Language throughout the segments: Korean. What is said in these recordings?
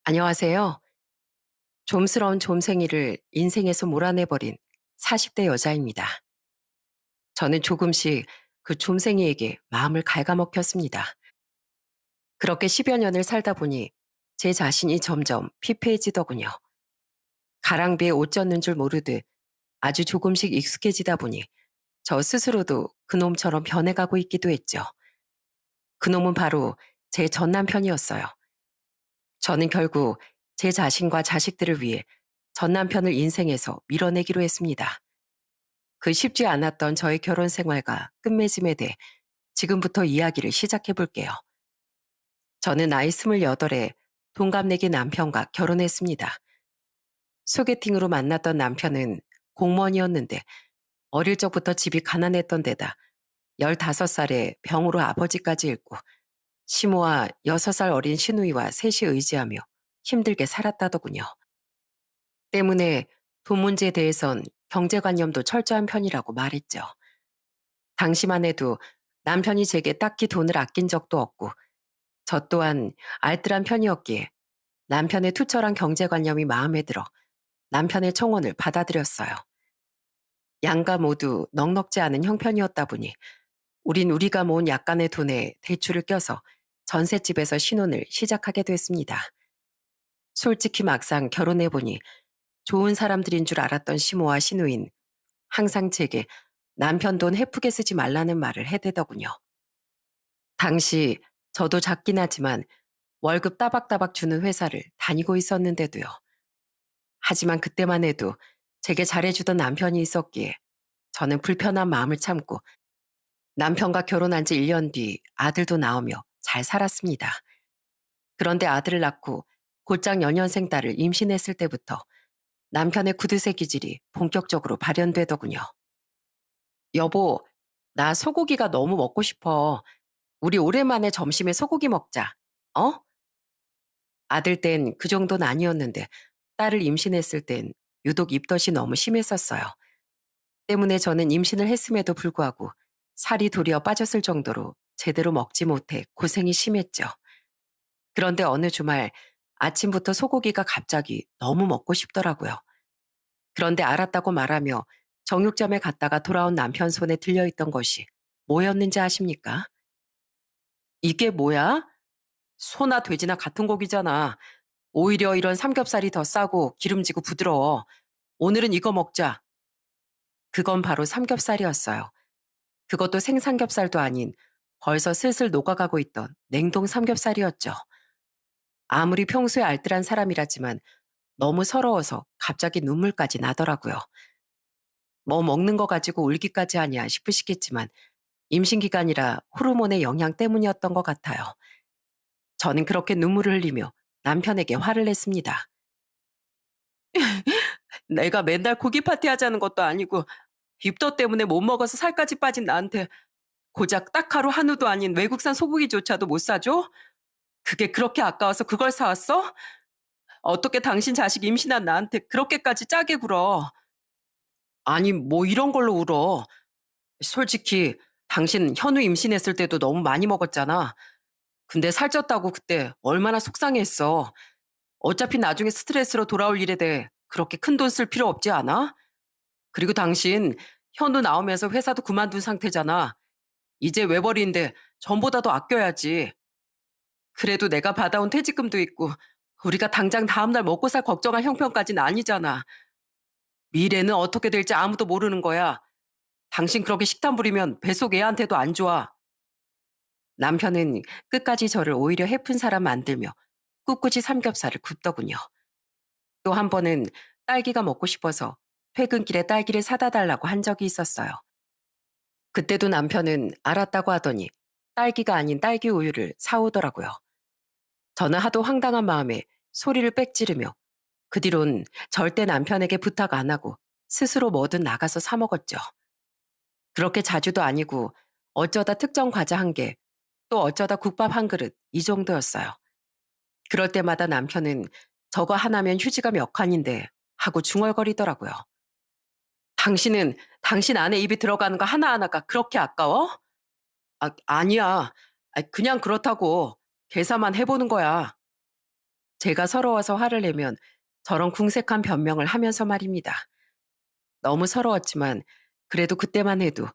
안녕하세요. 좀스러운 좀생이를 인생에서 몰아내버린 40대 여자입니다. 저는 조금씩 그 좀생이에게 마음을 갉아먹혔습니다. 그렇게 10여 년을 살다 보니 제 자신이 점점 피폐해지더군요. 가랑비에 옷 젖는 줄 모르듯 아주 조금씩 익숙해지다 보니 저 스스로도 그놈처럼 변해가고 있기도 했죠. 그놈은 바로 제 전 남편이었어요. 저는 결국 제 자신과 자식들을 위해 전 남편을 인생에서 밀어내기로 했습니다. 그 쉽지 않았던 저의 결혼 생활과 끝맺음에 대해 지금부터 이야기를 시작해 볼게요. 저는 나이 28에 동갑내기 남편과 결혼했습니다. 소개팅으로 만났던 남편은 공무원이었는데 어릴 적부터 집이 가난했던 데다 15살에 병으로 아버지까지 잃고 시모와 6살 어린 시누이와 셋이 의지하며 힘들게 살았다더군요. 때문에 돈 문제에 대해선 경제관념도 철저한 편이라고 말했죠. 당시만 해도 남편이 제게 딱히 돈을 아낀 적도 없고 저 또한 알뜰한 편이었기에 남편의 투철한 경제관념이 마음에 들어 남편의 청혼을 받아들였어요. 양가 모두 넉넉지 않은 형편이었다 보니 우린 우리가 모은 약간의 돈에 대출을 껴서 전셋집에서 신혼을 시작하게 됐습니다. 솔직히 막상 결혼해보니 좋은 사람들인 줄 알았던 시모와 시누인 항상 제게 남편 돈 헤프게 쓰지 말라는 말을 해대더군요. 당시 저도 작긴 하지만 월급 따박따박 주는 회사를 다니고 있었는데도요. 하지만 그때만 해도 제게 잘해주던 남편이 있었기에 저는 불편한 마음을 참고 남편과 결혼한 지 1년 뒤 아들도 낳으며 잘 살았습니다. 그런데 아들을 낳고 곧장 연년생 딸을 임신했을 때부터 남편의 구두쇠 기질이 본격적으로 발현되더군요. 여보, 나 소고기가 너무 먹고 싶어. 우리 오랜만에 점심에 소고기 먹자. 어? 아들 땐 그 정도는 아니었는데 딸을 임신했을 땐 유독 입덧이 너무 심했었어요. 때문에 저는 임신을 했음에도 불구하고 살이 도리어 빠졌을 정도로 제대로 먹지 못해 고생이 심했죠. 그런데 어느 주말 아침부터 소고기가 갑자기 너무 먹고 싶더라고요. 그런데 알았다고 말하며 정육점에 갔다가 돌아온 남편 손에 들려있던 것이 뭐였는지 아십니까? 이게 뭐야? 소나 돼지나 같은 고기잖아. 오히려 이런 삼겹살이 더 싸고 기름지고 부드러워. 오늘은 이거 먹자. 그건 바로 삼겹살이었어요. 그것도 생삼겹살도 아닌 벌써 슬슬 녹아가고 있던 냉동 삼겹살이었죠. 아무리 평소에 알뜰한 사람이라지만 너무 서러워서 갑자기 눈물까지 나더라고요. 뭐 먹는 거 가지고 울기까지 하냐 싶으시겠지만 임신 기간이라 호르몬의 영향 때문이었던 것 같아요. 저는 그렇게 눈물을 흘리며 남편에게 화를 냈습니다. 내가 맨날 고기 파티 하자는 것도 아니고 입덧 때문에 못 먹어서 살까지 빠진 나한테 고작 딱 하루 한우도 아닌 외국산 소고기조차도 못 사줘? 그게 그렇게 아까워서 그걸 사왔어? 어떻게 당신 자식 임신한 나한테 그렇게까지 짜게 굴어? 아니, 뭐 이런 걸로 울어. 솔직히 당신 현우 임신했을 때도 너무 많이 먹었잖아. 근데 살쪘다고 그때 얼마나 속상했어. 어차피 나중에 스트레스로 돌아올 일에 대해 그렇게 큰 돈 쓸 필요 없지 않아? 그리고 당신 현우 나오면서 회사도 그만둔 상태잖아. 이제 외벌이인데 전보다 더 아껴야지. 그래도 내가 받아온 퇴직금도 있고 우리가 당장 다음날 먹고 살 걱정할 형편까지는 아니잖아. 미래는 어떻게 될지 아무도 모르는 거야. 당신 그렇게 식탐 부리면 뱃속 애한테도 안 좋아. 남편은 끝까지 저를 오히려 해픈 사람 만들며 꿋꿋이 삼겹살을 굽더군요. 또 한 번은 딸기가 먹고 싶어서 퇴근길에 딸기를 사다 달라고 한 적이 있었어요. 그때도 남편은 알았다고 하더니 딸기가 아닌 딸기 우유를 사오더라고요. 저는 하도 황당한 마음에 소리를 빽 지르며 그 뒤론 절대 남편에게 부탁 안 하고 스스로 뭐든 나가서 사 먹었죠. 그렇게 자주도 아니고 어쩌다 특정 과자 한 개, 또 어쩌다 국밥 한 그릇 이 정도였어요. 그럴 때마다 남편은 저거 하나면 휴지가 몇 칸인데 하고 중얼거리더라고요. 당신은 당신 안에 입이 들어가는 거 하나하나가 그렇게 아까워? 아니야. 그냥 그렇다고. 계산만 해보는 거야. 제가 서러워서 화를 내면 저런 궁색한 변명을 하면서 말입니다. 너무 서러웠지만 그래도 그때만 해도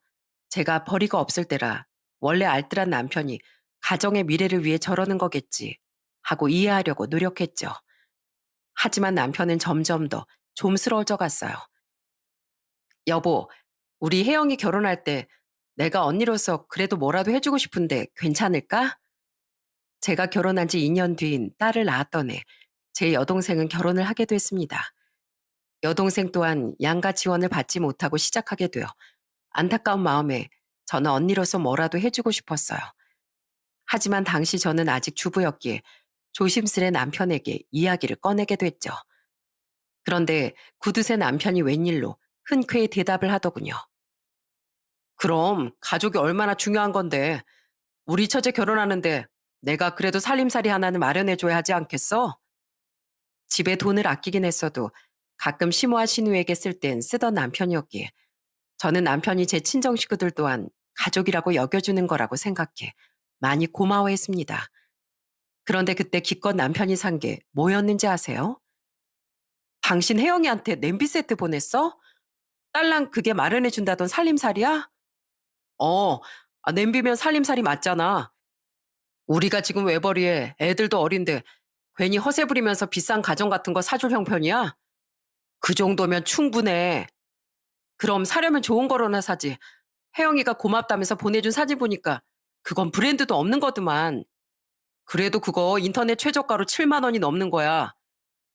제가 벌이가 없을 때라 원래 알뜰한 남편이 가정의 미래를 위해 저러는 거겠지 하고 이해하려고 노력했죠. 하지만 남편은 점점 더 좀스러워져 갔어요. 여보, 우리 혜영이 결혼할 때 내가 언니로서 그래도 뭐라도 해주고 싶은데 괜찮을까? 제가 결혼한 지 2년 뒤인 딸을 낳았던 해, 제 여동생은 결혼을 하게 됐습니다. 여동생 또한 양가 지원을 받지 못하고 시작하게 되어 안타까운 마음에 저는 언니로서 뭐라도 해주고 싶었어요. 하지만 당시 저는 아직 주부였기에 조심스레 남편에게 이야기를 꺼내게 됐죠. 그런데 구두쇠 남편이 웬일로 흔쾌히 대답을 하더군요. 그럼 가족이 얼마나 중요한 건데 우리 처제 결혼하는데 내가 그래도 살림살이 하나는 마련해줘야 하지 않겠어? 집에 돈을 아끼긴 했어도 가끔 시모와 시누에게 쓸 땐 쓰던 남편이었기에 저는 남편이 제 친정 식구들 또한 가족이라고 여겨주는 거라고 생각해 많이 고마워했습니다. 그런데 그때 기껏 남편이 산 게 뭐였는지 아세요? 당신 혜영이한테 냄비 세트 보냈어? 딸랑 그게 마련해준다던 살림살이야? 어, 냄비면 살림살이 맞잖아. 우리가 지금 외벌이에 애들도 어린데 괜히 허세 부리면서 비싼 가전 같은 거 사줄 형편이야? 그 정도면 충분해. 그럼 사려면 좋은 거로나 사지. 혜영이가 고맙다면서 보내준 사진 보니까 그건 브랜드도 없는 거더만. 그래도 그거 인터넷 최저가로 7만 원이 넘는 거야.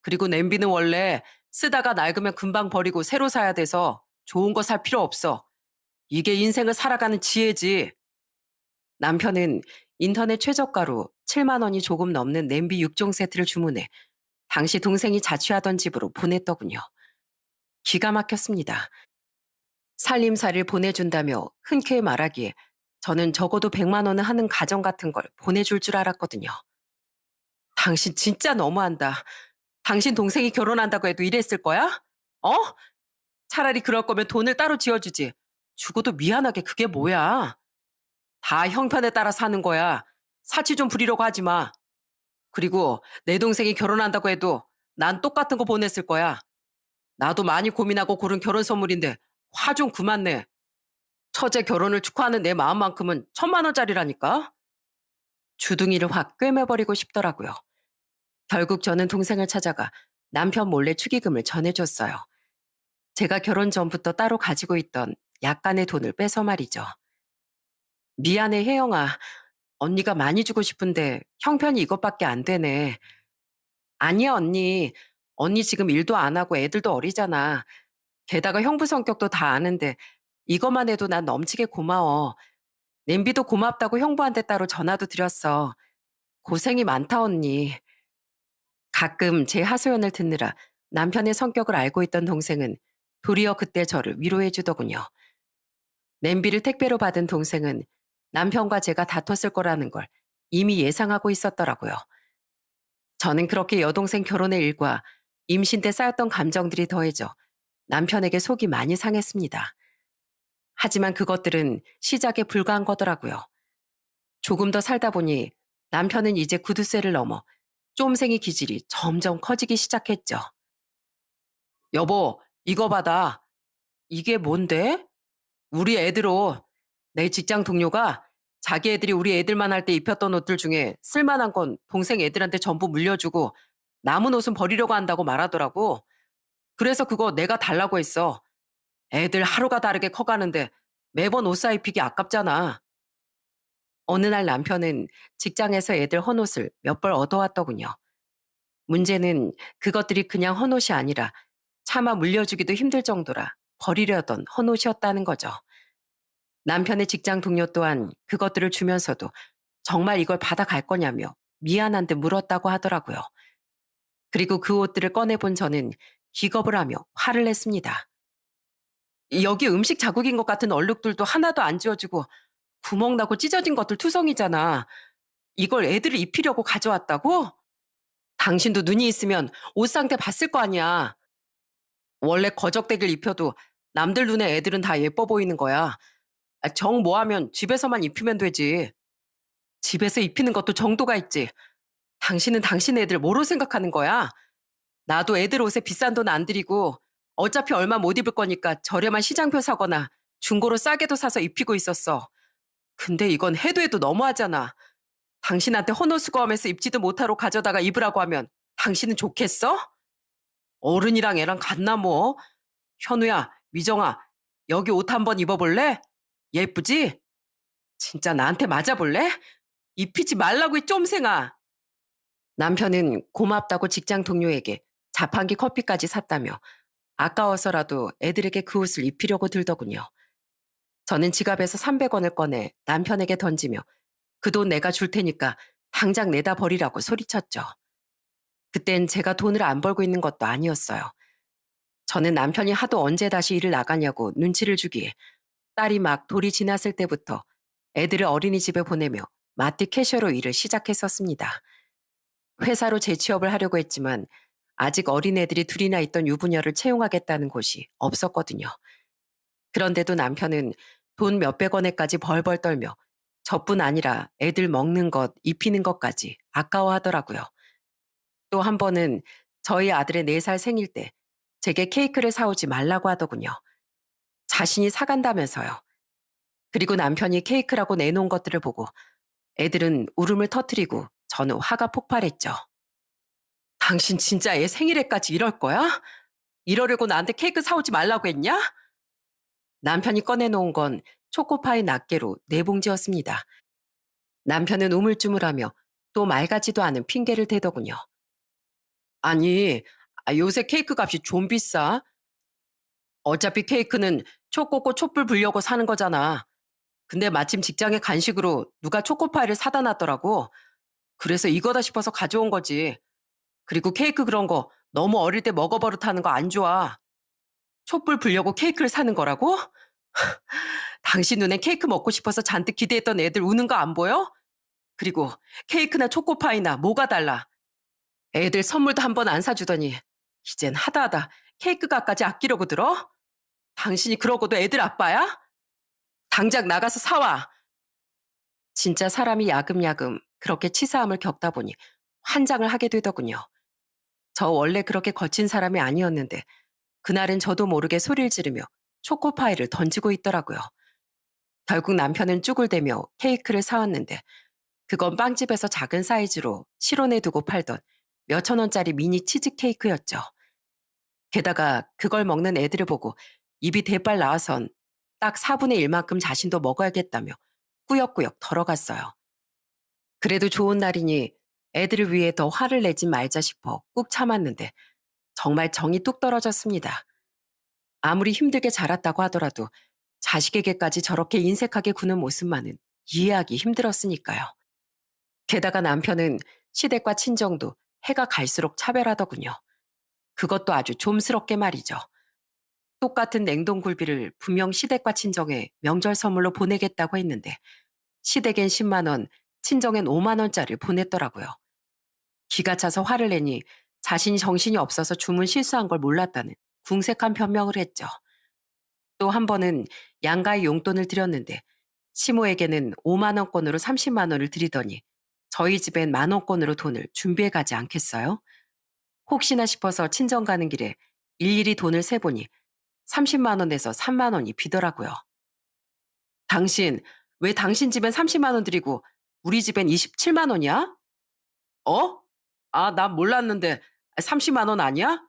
그리고 냄비는 원래 쓰다가 낡으면 금방 버리고 새로 사야 돼서 좋은 거 살 필요 없어. 이게 인생을 살아가는 지혜지. 남편은 인터넷 최저가로 7만 원이 조금 넘는 냄비 6종 세트를 주문해 당시 동생이 자취하던 집으로 보냈더군요. 기가 막혔습니다. 살림살이를 보내준다며 흔쾌히 말하기에 저는 적어도 100만 원은 하는 가전 같은 걸 보내줄 줄 알았거든요. 당신 진짜 너무한다. 당신 동생이 결혼한다고 해도 이랬을 거야? 어? 차라리 그럴 거면 돈을 따로 지어주지. 죽어도 미안하게 그게 뭐야? 다 형편에 따라 사는 거야. 사치 좀 부리려고 하지 마. 그리고 내 동생이 결혼한다고 해도 난 똑같은 거 보냈을 거야. 나도 많이 고민하고 고른 결혼 선물인데 화 좀 그만 내. 처제 결혼을 축하하는 내 마음만큼은 1,000만 원짜리라니까. 주둥이를 확 꿰매버리고 싶더라고요. 결국 저는 동생을 찾아가 남편 몰래 축의금을 전해줬어요. 제가 결혼 전부터 따로 가지고 있던 약간의 돈을 빼서 말이죠. 미안해 혜영아. 언니가 많이 주고 싶은데 형편이 이것밖에 안 되네. 아니야 언니. 언니 지금 일도 안 하고 애들도 어리잖아. 게다가 형부 성격도 다 아는데 이것만 해도 난 넘치게 고마워. 냄비도 고맙다고 형부한테 따로 전화도 드렸어. 고생이 많다 언니. 가끔 제 하소연을 듣느라 남편의 성격을 알고 있던 동생은 도리어 그때 저를 위로해 주더군요. 냄비를 택배로 받은 동생은 남편과 제가 다퉜을 거라는 걸 이미 예상하고 있었더라고요. 저는 그렇게 여동생 결혼의 일과 임신 때 쌓였던 감정들이 더해져 남편에게 속이 많이 상했습니다. 하지만 그것들은 시작에 불과한 거더라고요. 조금 더 살다 보니 남편은 이제 구두쇠를 넘어 쫌생이 기질이 점점 커지기 시작했죠. 여보, 이거 받아. 이게 뭔데? 우리 애들옷. 내 직장 동료가 자기 애들이 우리 애들만 할 때 입혔던 옷들 중에 쓸만한 건 동생 애들한테 전부 물려주고 남은 옷은 버리려고 한다고 말하더라고. 그래서 그거 내가 달라고 했어. 애들 하루가 다르게 커가는데 매번 옷 사입히기 아깝잖아. 어느 날 남편은 직장에서 애들 헌옷을 몇 벌 얻어왔더군요. 문제는 그것들이 그냥 헌옷이 아니라 차마 물려주기도 힘들 정도라 버리려던 헌옷이었다는 거죠. 남편의 직장 동료 또한 그것들을 주면서도 정말 이걸 받아갈 거냐며 미안한데 물었다고 하더라고요. 그리고 그 옷들을 꺼내본 저는 기겁을 하며 화를 냈습니다. 여기 음식 자국인 것 같은 얼룩들도 하나도 안 지워지고 구멍 나고 찢어진 것들 투성이잖아. 이걸 애들을 입히려고 가져왔다고? 당신도 눈이 있으면 옷 상태 봤을 거 아니야. 원래 거적대기를 입혀도 남들 눈에 애들은 다 예뻐 보이는 거야. 정 뭐하면 집에서만 입히면 되지. 집에서 입히는 것도 정도가 있지. 당신은 당신 애들 뭐로 생각하는 거야? 나도 애들 옷에 비싼 돈 안 들이고 어차피 얼마 못 입을 거니까 저렴한 시장표 사거나 중고로 싸게도 사서 입히고 있었어. 근데 이건 해도 해도 너무하잖아. 당신한테 헌옷수거하면서 입지도 못하러 가져다가 입으라고 하면 당신은 좋겠어? 어른이랑 애랑 같나 뭐? 현우야, 미정아, 여기 옷 한번 입어볼래? 예쁘지? 진짜 나한테 맞아볼래? 입히지 말라고 이 쫌생아. 남편은 고맙다고 직장 동료에게 자판기 커피까지 샀다며 아까워서라도 애들에게 그 옷을 입히려고 들더군요. 저는 지갑에서 300원을 꺼내 남편에게 던지며 그 돈 내가 줄 테니까 당장 내다 버리라고 소리쳤죠. 그땐 제가 돈을 안 벌고 있는 것도 아니었어요. 저는 남편이 하도 언제 다시 일을 나가냐고 눈치를 주기에 딸이 막 돌이 지났을 때부터 애들을 어린이집에 보내며 마티 캐셔로 일을 시작했었습니다. 회사로 재취업을 하려고 했지만 아직 어린애들이 둘이나 있던 유부녀를 채용하겠다는 곳이 없었거든요. 그런데도 남편은 돈 몇백 원에까지 벌벌 떨며 저뿐 아니라 애들 먹는 것, 입히는 것까지 아까워하더라고요. 또 한 번은 저희 아들의 4살 생일 때 제게 케이크를 사오지 말라고 하더군요. 자신이 사간다면서요. 그리고 남편이 케이크라고 내놓은 것들을 보고 애들은 울음을 터뜨리고 저는 화가 폭발했죠. 당신 진짜 애 생일에까지 이럴 거야? 이러려고 나한테 케이크 사오지 말라고 했냐? 남편이 꺼내놓은 건 초코파이 낱개로 4봉지였습니다. 남편은 우물쭈물하며 또 맑아지도 않은 핑계를 대더군요. 아니, 요새 케이크 값이 좀 비싸. 어차피 케이크는 초 꽂고 촛불 불려고 사는 거잖아. 근데 마침 직장에 간식으로 누가 초코파이를 사다 놨더라고. 그래서 이거다 싶어서 가져온 거지. 그리고 케이크 그런 거 너무 어릴 때 먹어버릇하는 거 안 좋아. 촛불 불려고 케이크를 사는 거라고? 당신 눈엔 케이크 먹고 싶어서 잔뜩 기대했던 애들 우는 거 안 보여? 그리고 케이크나 초코파이나 뭐가 달라? 애들 선물도 한 번 안 사주더니 이젠 하다하다 케이크 값까지 아끼려고 들어? 당신이 그러고도 애들 아빠야? 당장 나가서 사와. 진짜 사람이 야금야금 그렇게 치사함을 겪다 보니 환장을 하게 되더군요. 저 원래 그렇게 거친 사람이 아니었는데 그날은 저도 모르게 소리를 지르며 초코파이를 던지고 있더라고요. 결국 남편은 쭈글대며 케이크를 사왔는데 그건 빵집에서 작은 사이즈로 실온에 두고 팔던 몇천 원짜리 미니 치즈 케이크였죠. 게다가 그걸 먹는 애들을 보고 입이 대빨 나와선 딱 4분의 1만큼 자신도 먹어야겠다며 꾸역꾸역 덜어갔어요. 그래도 좋은 날이니 애들을 위해 더 화를 내진 말자 싶어 꾹 참았는데 정말 정이 뚝 떨어졌습니다. 아무리 힘들게 자랐다고 하더라도 자식에게까지 저렇게 인색하게 구는 모습만은 이해하기 힘들었으니까요. 게다가 남편은 시댁과 친정도 해가 갈수록 차별하더군요. 그것도 아주 좀스럽게 말이죠. 똑같은 냉동굴비를 분명 시댁과 친정에 명절 선물로 보내겠다고 했는데 시댁엔 10만 원, 친정엔 5만 원짜리를 보냈더라고요. 기가 차서 화를 내니 자신이 정신이 없어서 주문 실수한 걸 몰랐다는 궁색한 변명을 했죠. 또 한 번은 양가의 용돈을 드렸는데 시모에게는 5만 원권으로 30만 원을 드리더니 저희 집엔 만 원권으로 돈을 준비해 가지 않겠어요? 혹시나 싶어서 친정 가는 길에 일일이 돈을 세보니 30만 원에서 3만 원이 비더라고요. 당신, 왜 당신 집엔 30만 원 드리고 우리 집엔 27만 원이야? 어? 아, 난 몰랐는데 30만 원 아니야?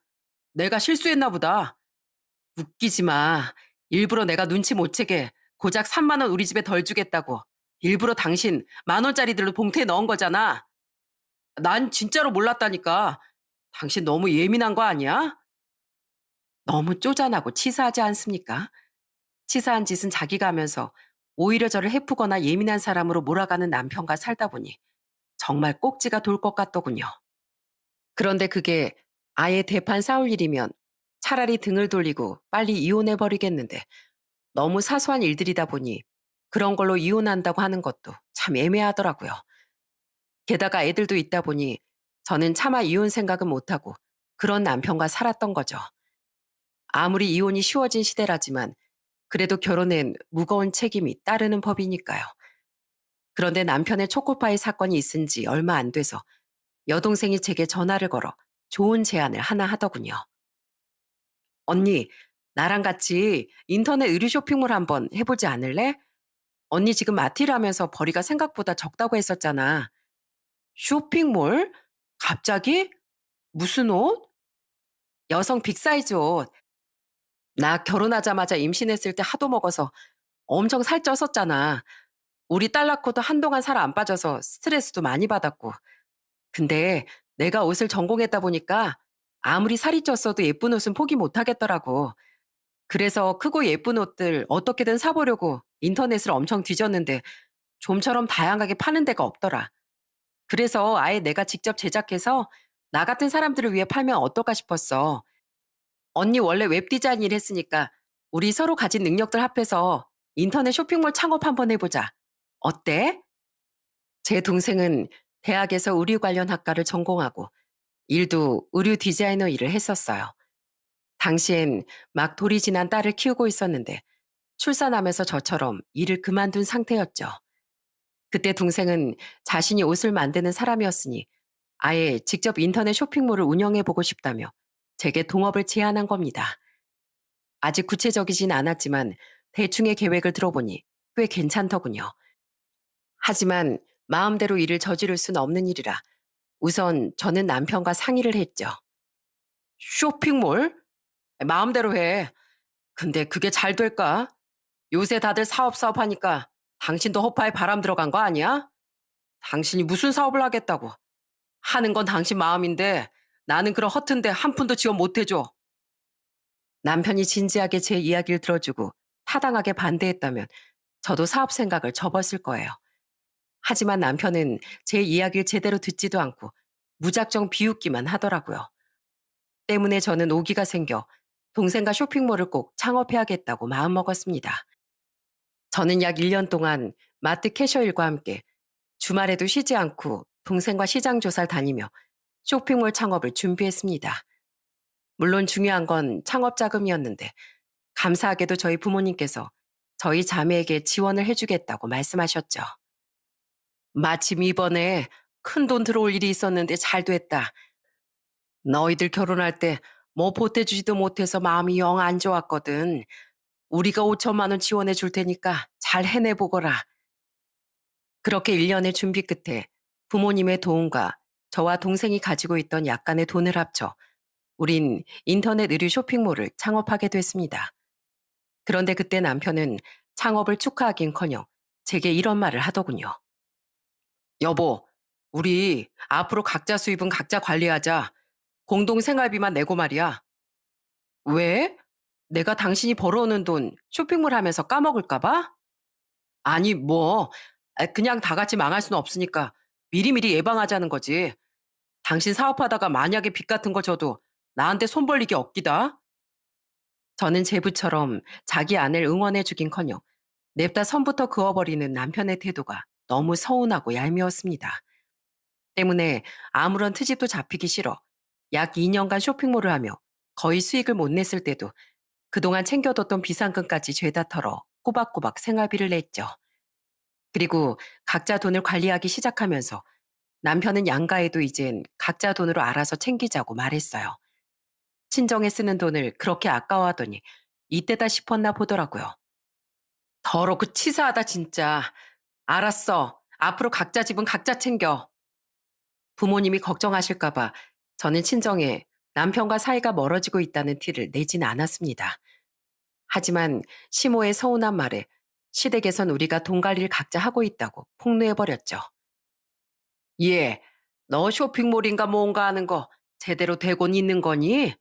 내가 실수했나 보다. 웃기지 마. 일부러 내가 눈치 못 채게 고작 3만 원 우리 집에 덜 주겠다고. 일부러 당신 만 원짜리들로 봉투에 넣은 거잖아. 난 진짜로 몰랐다니까. 당신 너무 예민한 거 아니야? 너무 쪼잔하고 치사하지 않습니까? 치사한 짓은 자기가 하면서 오히려 저를 해프거나 예민한 사람으로 몰아가는 남편과 살다 보니 정말 꼭지가 돌 것 같더군요. 그런데 그게 아예 대판 싸울 일이면 차라리 등을 돌리고 빨리 이혼해 버리겠는데 너무 사소한 일들이다 보니 그런 걸로 이혼한다고 하는 것도 참 애매하더라고요. 게다가 애들도 있다 보니 저는 차마 이혼 생각은 못하고 그런 남편과 살았던 거죠. 아무리 이혼이 쉬워진 시대라지만 그래도 결혼엔 무거운 책임이 따르는 법이니까요. 그런데 남편의 초코파이 사건이 있은 지 얼마 안 돼서 여동생이 제게 전화를 걸어 좋은 제안을 하나 하더군요. 언니, 나랑 같이 인터넷 의류 쇼핑몰 한번 해보지 않을래? 언니 지금 마티라면서 벌이가 생각보다 적다고 했었잖아. 쇼핑몰? 갑자기? 무슨 옷? 여성 빅사이즈 옷. 나 결혼하자마자 임신했을 때 하도 먹어서 엄청 살쪘었잖아. 우리 딸 낳고도 한동안 살 안 빠져서 스트레스도 많이 받았고. 근데 내가 옷을 전공했다 보니까 아무리 살이 쪘어도 예쁜 옷은 포기 못 하겠더라고. 그래서 크고 예쁜 옷들 어떻게든 사보려고 인터넷을 엄청 뒤졌는데 좀처럼 다양하게 파는 데가 없더라. 그래서 아예 내가 직접 제작해서 나 같은 사람들을 위해 팔면 어떨까 싶었어. 언니 원래 웹 디자인 일 했으니까 우리 서로 가진 능력들 합해서 인터넷 쇼핑몰 창업 한번 해보자. 어때? 제 동생은 대학에서 의류 관련 학과를 전공하고 일도 의류 디자이너 일을 했었어요. 당시엔 막 돌이 지난 딸을 키우고 있었는데 출산하면서 저처럼 일을 그만둔 상태였죠. 그때 동생은 자신이 옷을 만드는 사람이었으니 아예 직접 인터넷 쇼핑몰을 운영해보고 싶다며 제게 동업을 제안한 겁니다. 아직 구체적이진 않았지만 대충의 계획을 들어보니 꽤 괜찮더군요. 하지만 마음대로 일을 저지를 수는 없는 일이라 우선 저는 남편과 상의를 했죠. 쇼핑몰? 마음대로 해. 근데 그게 잘 될까? 요새 다들 사업 하니까 당신도 허파에 바람 들어간 거 아니야? 당신이 무슨 사업을 하겠다고. 하는 건 당신 마음인데 나는 그런 허튼데 한 푼도 지원 못 해줘. 남편이 진지하게 제 이야기를 들어주고 타당하게 반대했다면 저도 사업 생각을 접었을 거예요. 하지만 남편은 제 이야기를 제대로 듣지도 않고 무작정 비웃기만 하더라고요. 때문에 저는 오기가 생겨 동생과 쇼핑몰을 꼭 창업해야겠다고 마음먹었습니다. 저는 약 1년 동안 마트 캐셔일과 함께 주말에도 쉬지 않고 동생과 시장 조사를 다니며 쇼핑몰 창업을 준비했습니다. 물론 중요한 건 창업 자금이었는데 감사하게도 저희 부모님께서 저희 자매에게 지원을 해주겠다고 말씀하셨죠. 마침 이번에 큰 돈 들어올 일이 있었는데 잘 됐다. 너희들 결혼할 때 뭐 보태주지도 못해서 마음이 영 안 좋았거든. 우리가 5천만 원 지원해 줄 테니까 잘 해내보거라. 그렇게 1년의 준비 끝에 부모님의 도움과 저와 동생이 가지고 있던 약간의 돈을 합쳐 우린 인터넷 의류 쇼핑몰을 창업하게 됐습니다. 그런데 그때 남편은 창업을 축하하긴커녕 제게 이런 말을 하더군요. 여보, 우리 앞으로 각자 수입은 각자 관리하자. 공동 생활비만 내고 말이야. 왜? 내가 당신이 벌어오는 돈 쇼핑몰 하면서 까먹을까 봐? 아니, 뭐. 그냥 다 같이 망할 수는 없으니까 미리미리 예방하자는 거지. 당신 사업하다가 만약에 빚 같은 거 져도 나한테 손 벌리기 없기다. 저는 제부처럼 자기 아내를 응원해주긴커녕 냅다 선부터 그어버리는 남편의 태도가 너무 서운하고 얄미웠습니다. 때문에 아무런 트집도 잡히기 싫어 약 2년간 쇼핑몰을 하며 거의 수익을 못 냈을 때도 그동안 챙겨뒀던 비상금까지 죄다 털어 꼬박꼬박 생활비를 냈죠. 그리고 각자 돈을 관리하기 시작하면서 남편은 양가에도 이젠 각자 돈으로 알아서 챙기자고 말했어요. 친정에 쓰는 돈을 그렇게 아까워하더니 이때다 싶었나 보더라고요. 더럽고 치사하다 진짜. 알았어. 앞으로 각자 집은 각자 챙겨. 부모님이 걱정하실까봐 저는 친정에 남편과 사이가 멀어지고 있다는 티를 내진 않았습니다. 하지만 시모의 서운한 말에 시댁에선 우리가 돈 관리를 각자 하고 있다고 폭로해버렸죠. 예, 너 쇼핑몰인가 뭔가 하는 거 제대로 되곤 있는 거니?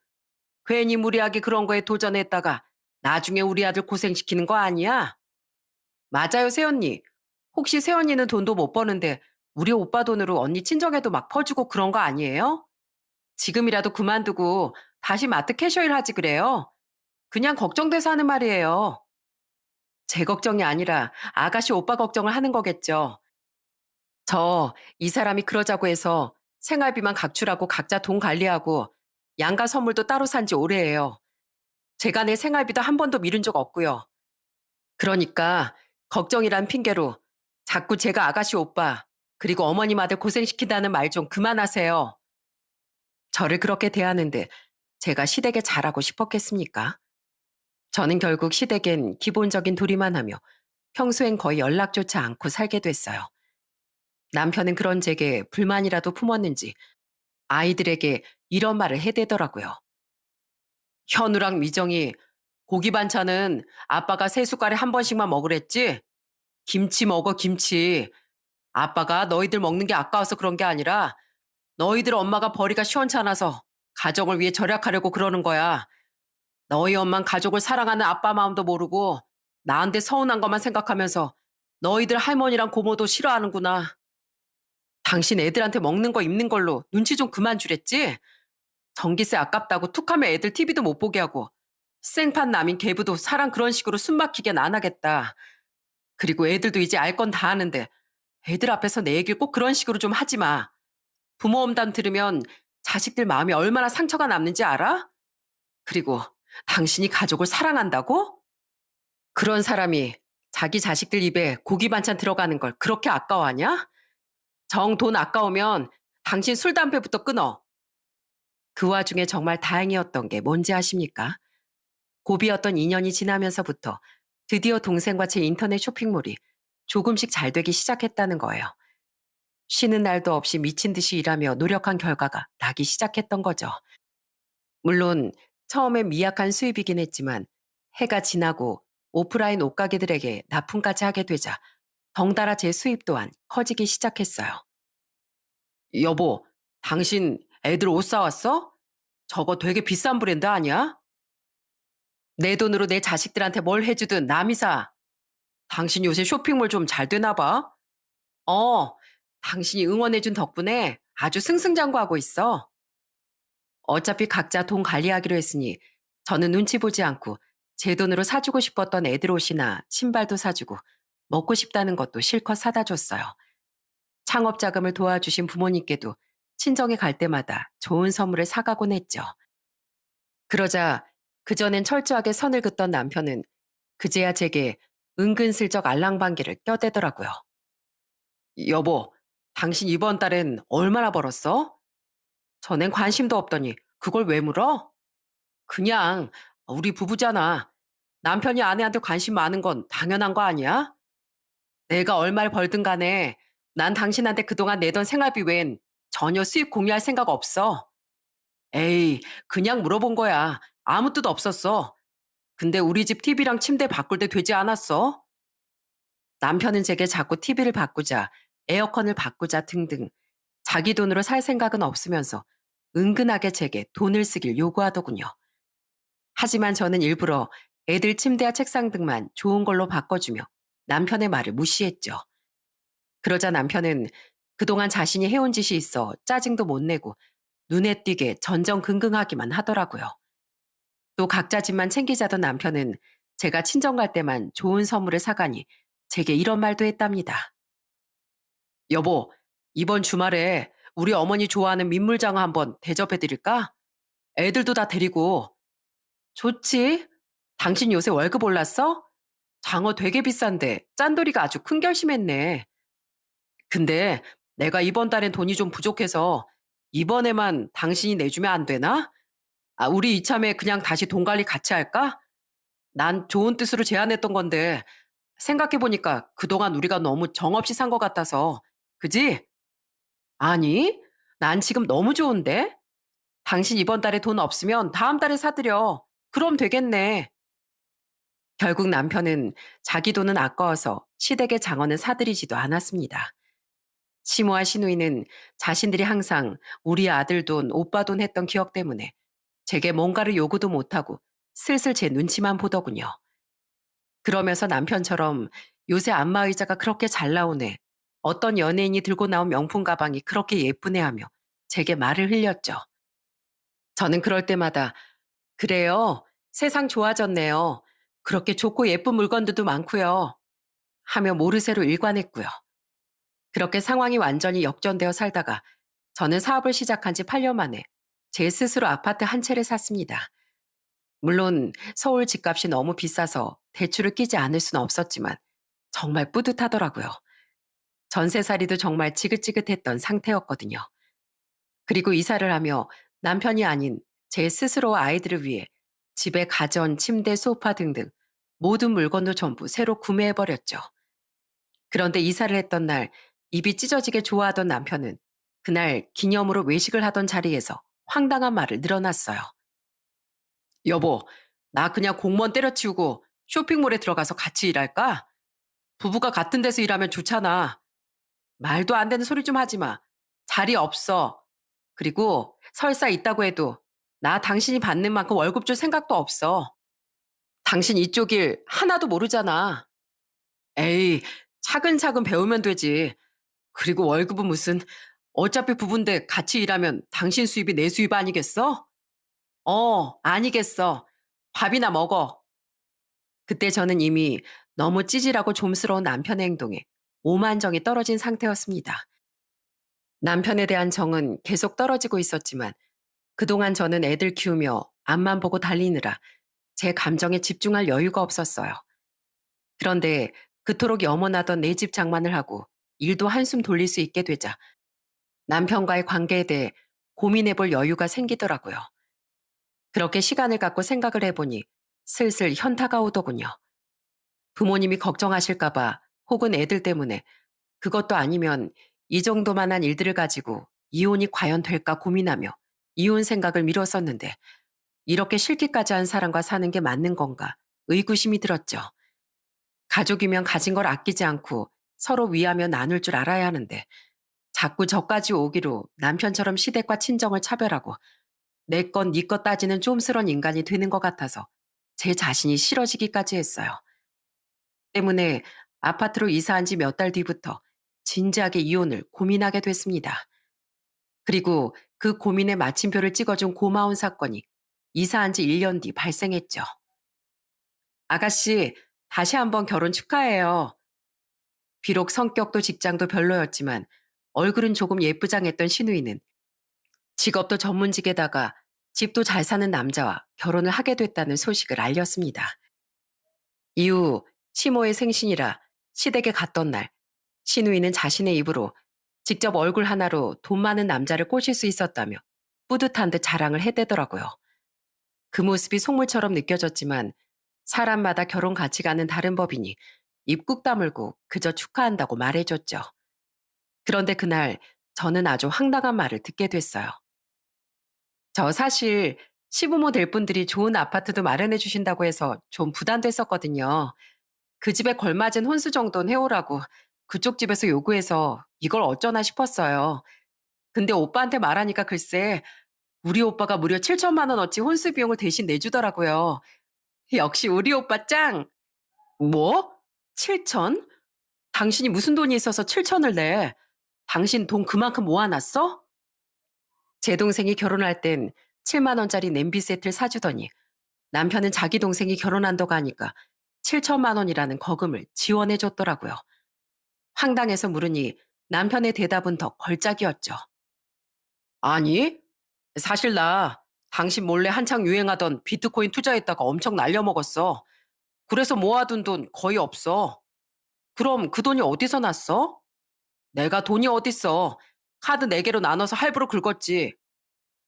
괜히 무리하게 그런 거에 도전했다가 나중에 우리 아들 고생시키는 거 아니야? 맞아요, 새언니. 혹시 새언니는 돈도 못 버는데 우리 오빠 돈으로 언니 친정에도 막 퍼주고 그런 거 아니에요? 지금이라도 그만두고 다시 마트 캐셔일 하지 그래요. 그냥 걱정돼서 하는 말이에요. 제 걱정이 아니라 아가씨 오빠 걱정을 하는 거겠죠. 저 이 사람이 그러자고 해서 생활비만 각출하고 각자 돈 관리하고 양가 선물도 따로 산지 오래예요. 제가 내 생활비도 한 번도 미룬 적 없고요. 그러니까 걱정이란 핑계로 자꾸 제가 아가씨 오빠 그리고 어머님 아들 고생시킨다는 말 좀 그만하세요. 저를 그렇게 대하는데 제가 시댁에 잘하고 싶었겠습니까? 저는 결국 시댁엔 기본적인 도리만 하며 평소엔 거의 연락조차 않고 살게 됐어요. 남편은 그런 제게 불만이라도 품었는지 아이들에게 이런 말을 해대더라고요. 현우랑 미정이 고기 반찬은 아빠가 세 숟갈에 한 번씩만 먹으랬지? 김치 먹어, 김치. 아빠가 너희들 먹는 게 아까워서 그런 게 아니라 너희들 엄마가 벌이가 시원찮아서 가족을 위해 절약하려고 그러는 거야. 너희 엄만 가족을 사랑하는 아빠 마음도 모르고 나한테 서운한 것만 생각하면서 너희들 할머니랑 고모도 싫어하는구나. 당신 애들한테 먹는 거 입는 걸로 눈치 좀 그만 주랬지? 전기세 아깝다고 툭하면 애들 TV도 못 보게 하고 생판 남인 계부도 사람 그런 식으로 숨 막히게는 안 하겠다. 그리고 애들도 이제 알 건 다 아는데 애들 앞에서 내 얘기를 꼭 그런 식으로 좀 하지 마. 부모 엄담 들으면 자식들 마음이 얼마나 상처가 남는지 알아? 그리고 당신이 가족을 사랑한다고? 그런 사람이 자기 자식들 입에 고기 반찬 들어가는 걸 그렇게 아까워하냐? 정 돈 아까우면 당신 술 담배부터 끊어. 그 와중에 정말 다행이었던 게 뭔지 아십니까? 고비였던 2년이 지나면서부터 드디어 동생과 제 인터넷 쇼핑몰이 조금씩 잘 되기 시작했다는 거예요. 쉬는 날도 없이 미친 듯이 일하며 노력한 결과가 나기 시작했던 거죠. 물론 처음엔 미약한 수입이긴 했지만 해가 지나고 오프라인 옷가게들에게 납품까지 하게 되자 덩달아 제 수입 또한 커지기 시작했어요. 여보, 당신 애들 옷 사왔어? 저거 되게 비싼 브랜드 아니야? 내 돈으로 내 자식들한테 뭘 해주든 남이 사. 당신 요새 쇼핑몰 좀 잘 되나 봐. 어, 당신이 응원해준 덕분에 아주 승승장구하고 있어. 어차피 각자 돈 관리하기로 했으니 저는 눈치 보지 않고 제 돈으로 사주고 싶었던 애들 옷이나 신발도 사주고 먹고 싶다는 것도 실컷 사다 줬어요. 창업 자금을 도와주신 부모님께도 친정에 갈 때마다 좋은 선물을 사가곤 했죠. 그러자 그전엔 철저하게 선을 긋던 남편은 그제야 제게 은근슬쩍 알랑방귀를 껴대더라고요. 여보, 당신 이번 달엔 얼마나 벌었어? 전엔 관심도 없더니 그걸 왜 물어? 그냥 우리 부부잖아. 남편이 아내한테 관심 많은 건 당연한 거 아니야? 내가 얼마를 벌든 간에 난 당신한테 그동안 내던 생활비 외엔 전혀 수입 공유할 생각 없어. 에이, 그냥 물어본 거야. 아무 뜻 없었어. 근데 우리 집 TV랑 침대 바꿀 때 되지 않았어? 남편은 제게 자꾸 TV를 바꾸자, 에어컨을 바꾸자 등등 자기 돈으로 살 생각은 없으면서 은근하게 제게 돈을 쓰길 요구하더군요. 하지만 저는 일부러 애들 침대와 책상 등만 좋은 걸로 바꿔주며 남편의 말을 무시했죠. 그러자 남편은 그동안 자신이 해온 짓이 있어 짜증도 못 내고 눈에 띄게 전전긍긍하기만 하더라고요. 또 각자 집만 챙기자던 남편은 제가 친정 갈 때만 좋은 선물을 사가니 제게 이런 말도 했답니다. 여보, 이번 주말에 우리 어머니 좋아하는 민물장어 한번 대접해드릴까? 애들도 다 데리고. 좋지? 당신 요새 월급 올랐어? 장어 되게 비싼데 짠돌이가 아주 큰 결심했네. 근데 내가 이번 달엔 돈이 좀 부족해서 이번에만 당신이 내주면 안 되나? 아, 우리 이참에 그냥 다시 돈 관리 같이 할까? 난 좋은 뜻으로 제안했던 건데 생각해보니까 그동안 우리가 너무 정없이 산 것 같아서. 그지? 아니, 난 지금 너무 좋은데? 당신 이번 달에 돈 없으면 다음 달에 사드려. 그럼 되겠네. 결국 남편은 자기 돈은 아까워서 시댁의 장어는 사드리지도 않았습니다. 시모와 시누이는 자신들이 항상 우리 아들 돈, 오빠 돈 했던 기억 때문에 제게 뭔가를 요구도 못하고 슬슬 제 눈치만 보더군요. 그러면서 남편처럼 요새 안마의자가 그렇게 잘 나오네. 어떤 연예인이 들고 나온 명품 가방이 그렇게 예쁘네 하며 제게 말을 흘렸죠. 저는 그럴 때마다 그래요. 세상 좋아졌네요. 그렇게 좋고 예쁜 물건들도 많고요. 하며 모르쇠로 일관했고요. 그렇게 상황이 완전히 역전되어 살다가 저는 사업을 시작한 지 8년 만에 제 스스로 아파트 한 채를 샀습니다. 물론 서울 집값이 너무 비싸서 대출을 끼지 않을 수는 없었지만 정말 뿌듯하더라고요. 전세살이도 정말 지긋지긋했던 상태였거든요. 그리고 이사를 하며 남편이 아닌 제 스스로 아이들을 위해 집에 가전, 침대, 소파 등등 모든 물건도 전부 새로 구매해버렸죠. 그런데 이사를 했던 날 입이 찢어지게 좋아하던 남편은 그날 기념으로 외식을 하던 자리에서 황당한 말을 늘어놨어요. 여보, 나 그냥 공무원 때려치우고 쇼핑몰에 들어가서 같이 일할까? 부부가 같은 데서 일하면 좋잖아. 말도 안 되는 소리 좀 하지 마. 자리 없어. 그리고 설사 있다고 해도 나 당신이 받는 만큼 월급 줄 생각도 없어. 당신 이쪽 일 하나도 모르잖아. 에이, 차근차근 배우면 되지. 그리고 월급은 무슨 어차피 부부인데 같이 일하면 당신 수입이 내 수입 아니겠어? 아니겠어. 밥이나 먹어. 그때 저는 이미 너무 찌질하고 좀스러운 남편의 행동에 오만정이 떨어진 상태였습니다. 남편에 대한 정은 계속 떨어지고 있었지만 그동안 저는 애들 키우며 앞만 보고 달리느라 제 감정에 집중할 여유가 없었어요. 그런데 그토록 염원하던 내 집 장만을 하고 일도 한숨 돌릴 수 있게 되자 남편과의 관계에 대해 고민해 볼 여유가 생기더라고요. 그렇게 시간을 갖고 생각을 해보니 슬슬 현타가 오더군요. 부모님이 걱정하실까봐 혹은 애들 때문에 그것도 아니면 이 정도만한 일들을 가지고 이혼이 과연 될까 고민하며 이혼 생각을 미뤘었는데 이렇게 싫기까지 한 사람과 사는 게 맞는 건가 의구심이 들었죠. 가족이면 가진 걸 아끼지 않고 서로 위하며 나눌 줄 알아야 하는데 자꾸 저까지 오기로 남편처럼 시댁과 친정을 차별하고 내 것, 네 것 따지는 좀스런 인간이 되는 것 같아서 제 자신이 싫어지기까지 했어요. 때문에 아파트로 이사한 지 몇 달 뒤부터 진지하게 이혼을 고민하게 됐습니다. 그리고 그 고민에 마침표를 찍어준 고마운 사건이 이사한 지 1년 뒤 발생했죠. 아가씨, 다시 한번 결혼 축하해요. 비록 성격도 직장도 별로였지만 얼굴은 조금 예쁘장했던 신우이는 직업도 전문직에다가 집도 잘 사는 남자와 결혼을 하게 됐다는 소식을 알렸습니다. 이후 시모의 생신이라 시댁에 갔던 날 신우이는 자신의 입으로 직접 얼굴 하나로 돈 많은 남자를 꼬실 수 있었다며 뿌듯한 듯 자랑을 해대더라고요. 그 모습이 속물처럼 느껴졌지만 사람마다 결혼 가치관은 다른 법이니 입국 다물고 그저 축하한다고 말해줬죠. 그런데 그날 저는 아주 황당한 말을 듣게 됐어요. 저 사실 시부모 될 분들이 좋은 아파트도 마련해 주신다고 해서 좀 부담됐었거든요. 그 집에 걸맞은 혼수 정도는 해오라고 그쪽 집에서 요구해서 이걸 어쩌나 싶었어요. 근데 오빠한테 말하니까 글쎄 우리 오빠가 무려 7천만 원어치 혼수 비용을 대신 내주더라고요. 역시 우리 오빠 짱! 뭐? 7천? 당신이 무슨 돈이 있어서 7천을 내? 당신 돈 그만큼 모아놨어? 제 동생이 결혼할 땐 7만 원짜리 냄비 세트를 사주더니 남편은 자기 동생이 결혼한다고 하니까 7천만 원이라는 거금을 지원해 줬더라고요. 황당해서 물으니 남편의 대답은 더 걸작이었죠. 아니, 사실 나 당신 몰래 한창 유행하던 비트코인 투자했다가 엄청 날려먹었어. 그래서 모아둔 돈 거의 없어. 그럼 그 돈이 어디서 났어? 내가 돈이 어딨어. 카드 4개로 나눠서 할부로 긁었지.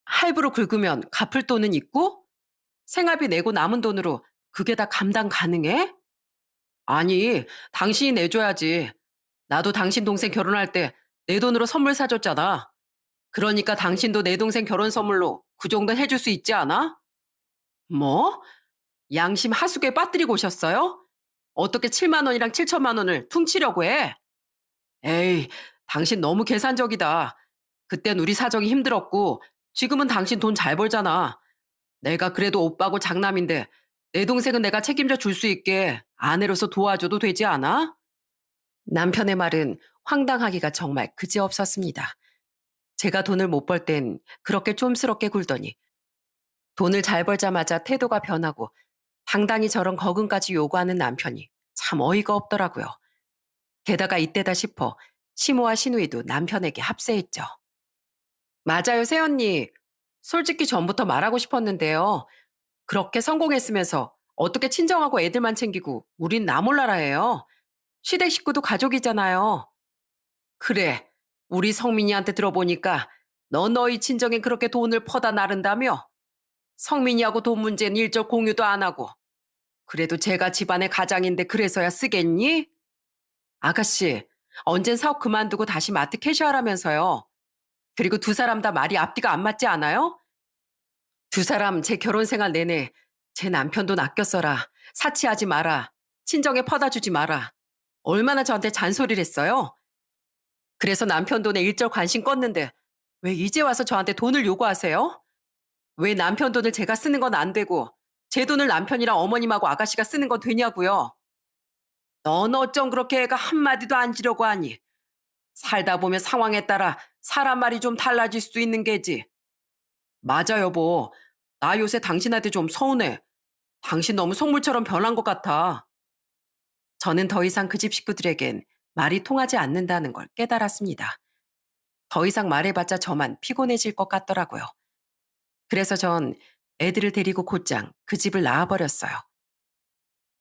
할부로 긁으면 갚을 돈은 있고? 생활비 내고 남은 돈으로 그게 다 감당 가능해? 아니, 당신이 내줘야지. 나도 당신 동생 결혼할 때 내 돈으로 선물 사줬잖아. 그러니까 당신도 내 동생 결혼 선물로 그 정도는 해줄 수 있지 않아? 뭐? 양심 하수구에 빠뜨리고 오셨어요? 어떻게 7만 원이랑 7천만 원을 퉁치려고 해? 에이, 당신 너무 계산적이다. 그땐 우리 사정이 힘들었고 지금은 당신 돈 잘 벌잖아. 내가 그래도 오빠고 장남인데 내 동생은 내가 책임져 줄 수 있게 아내로서 도와줘도 되지 않아? 남편의 말은 황당하기가 정말 그지없었습니다. 제가 돈을 못 벌 땐 그렇게 쫌스럽게 굴더니 돈을 잘 벌자마자 태도가 변하고 당당히 저런 거금까지 요구하는 남편이 참 어이가 없더라고요. 게다가 이때다 싶어 시모와 시누이도 남편에게 합세했죠. 맞아요, 새언니. 솔직히 전부터 말하고 싶었는데요. 그렇게 성공했으면서 어떻게 친정하고 애들만 챙기고 우린 나 몰라라 해요. 시댁 식구도 가족이잖아요. 그래, 우리 성민이한테 들어보니까 너희 친정에 그렇게 돈을 퍼다 나른다며? 성민이하고 돈 문제는 일절 공유도 안 하고. 그래도 제가 집안의 가장인데 그래서야 쓰겠니? 아가씨, 언젠 사업 그만두고 다시 마트 캐셔하라면서요. 그리고 두 사람 다 말이 앞뒤가 안 맞지 않아요? 두 사람 제 결혼 생활 내내 제 남편 돈 아껴 써라. 사치하지 마라. 친정에 퍼다 주지 마라. 얼마나 저한테 잔소리를 했어요? 그래서 남편 돈에 일절 관심 껐는데 왜 이제 와서 저한테 돈을 요구하세요? 왜 남편 돈을 제가 쓰는 건 안 되고 제 돈을 남편이랑 어머님하고 아가씨가 쓰는 건 되냐고요? 넌 어쩜 그렇게 애가 한마디도 안 지려고 하니? 살다 보면 상황에 따라 사람 말이 좀 달라질 수도 있는 게지. 맞아, 여보. 나 요새 당신한테 좀 서운해. 당신 너무 속물처럼 변한 것 같아. 저는 더 이상 그 집 식구들에겐 말이 통하지 않는다는 걸 깨달았습니다. 더 이상 말해봤자 저만 피곤해질 것 같더라고요. 그래서 전 애들을 데리고 곧장 그 집을 나와버렸어요.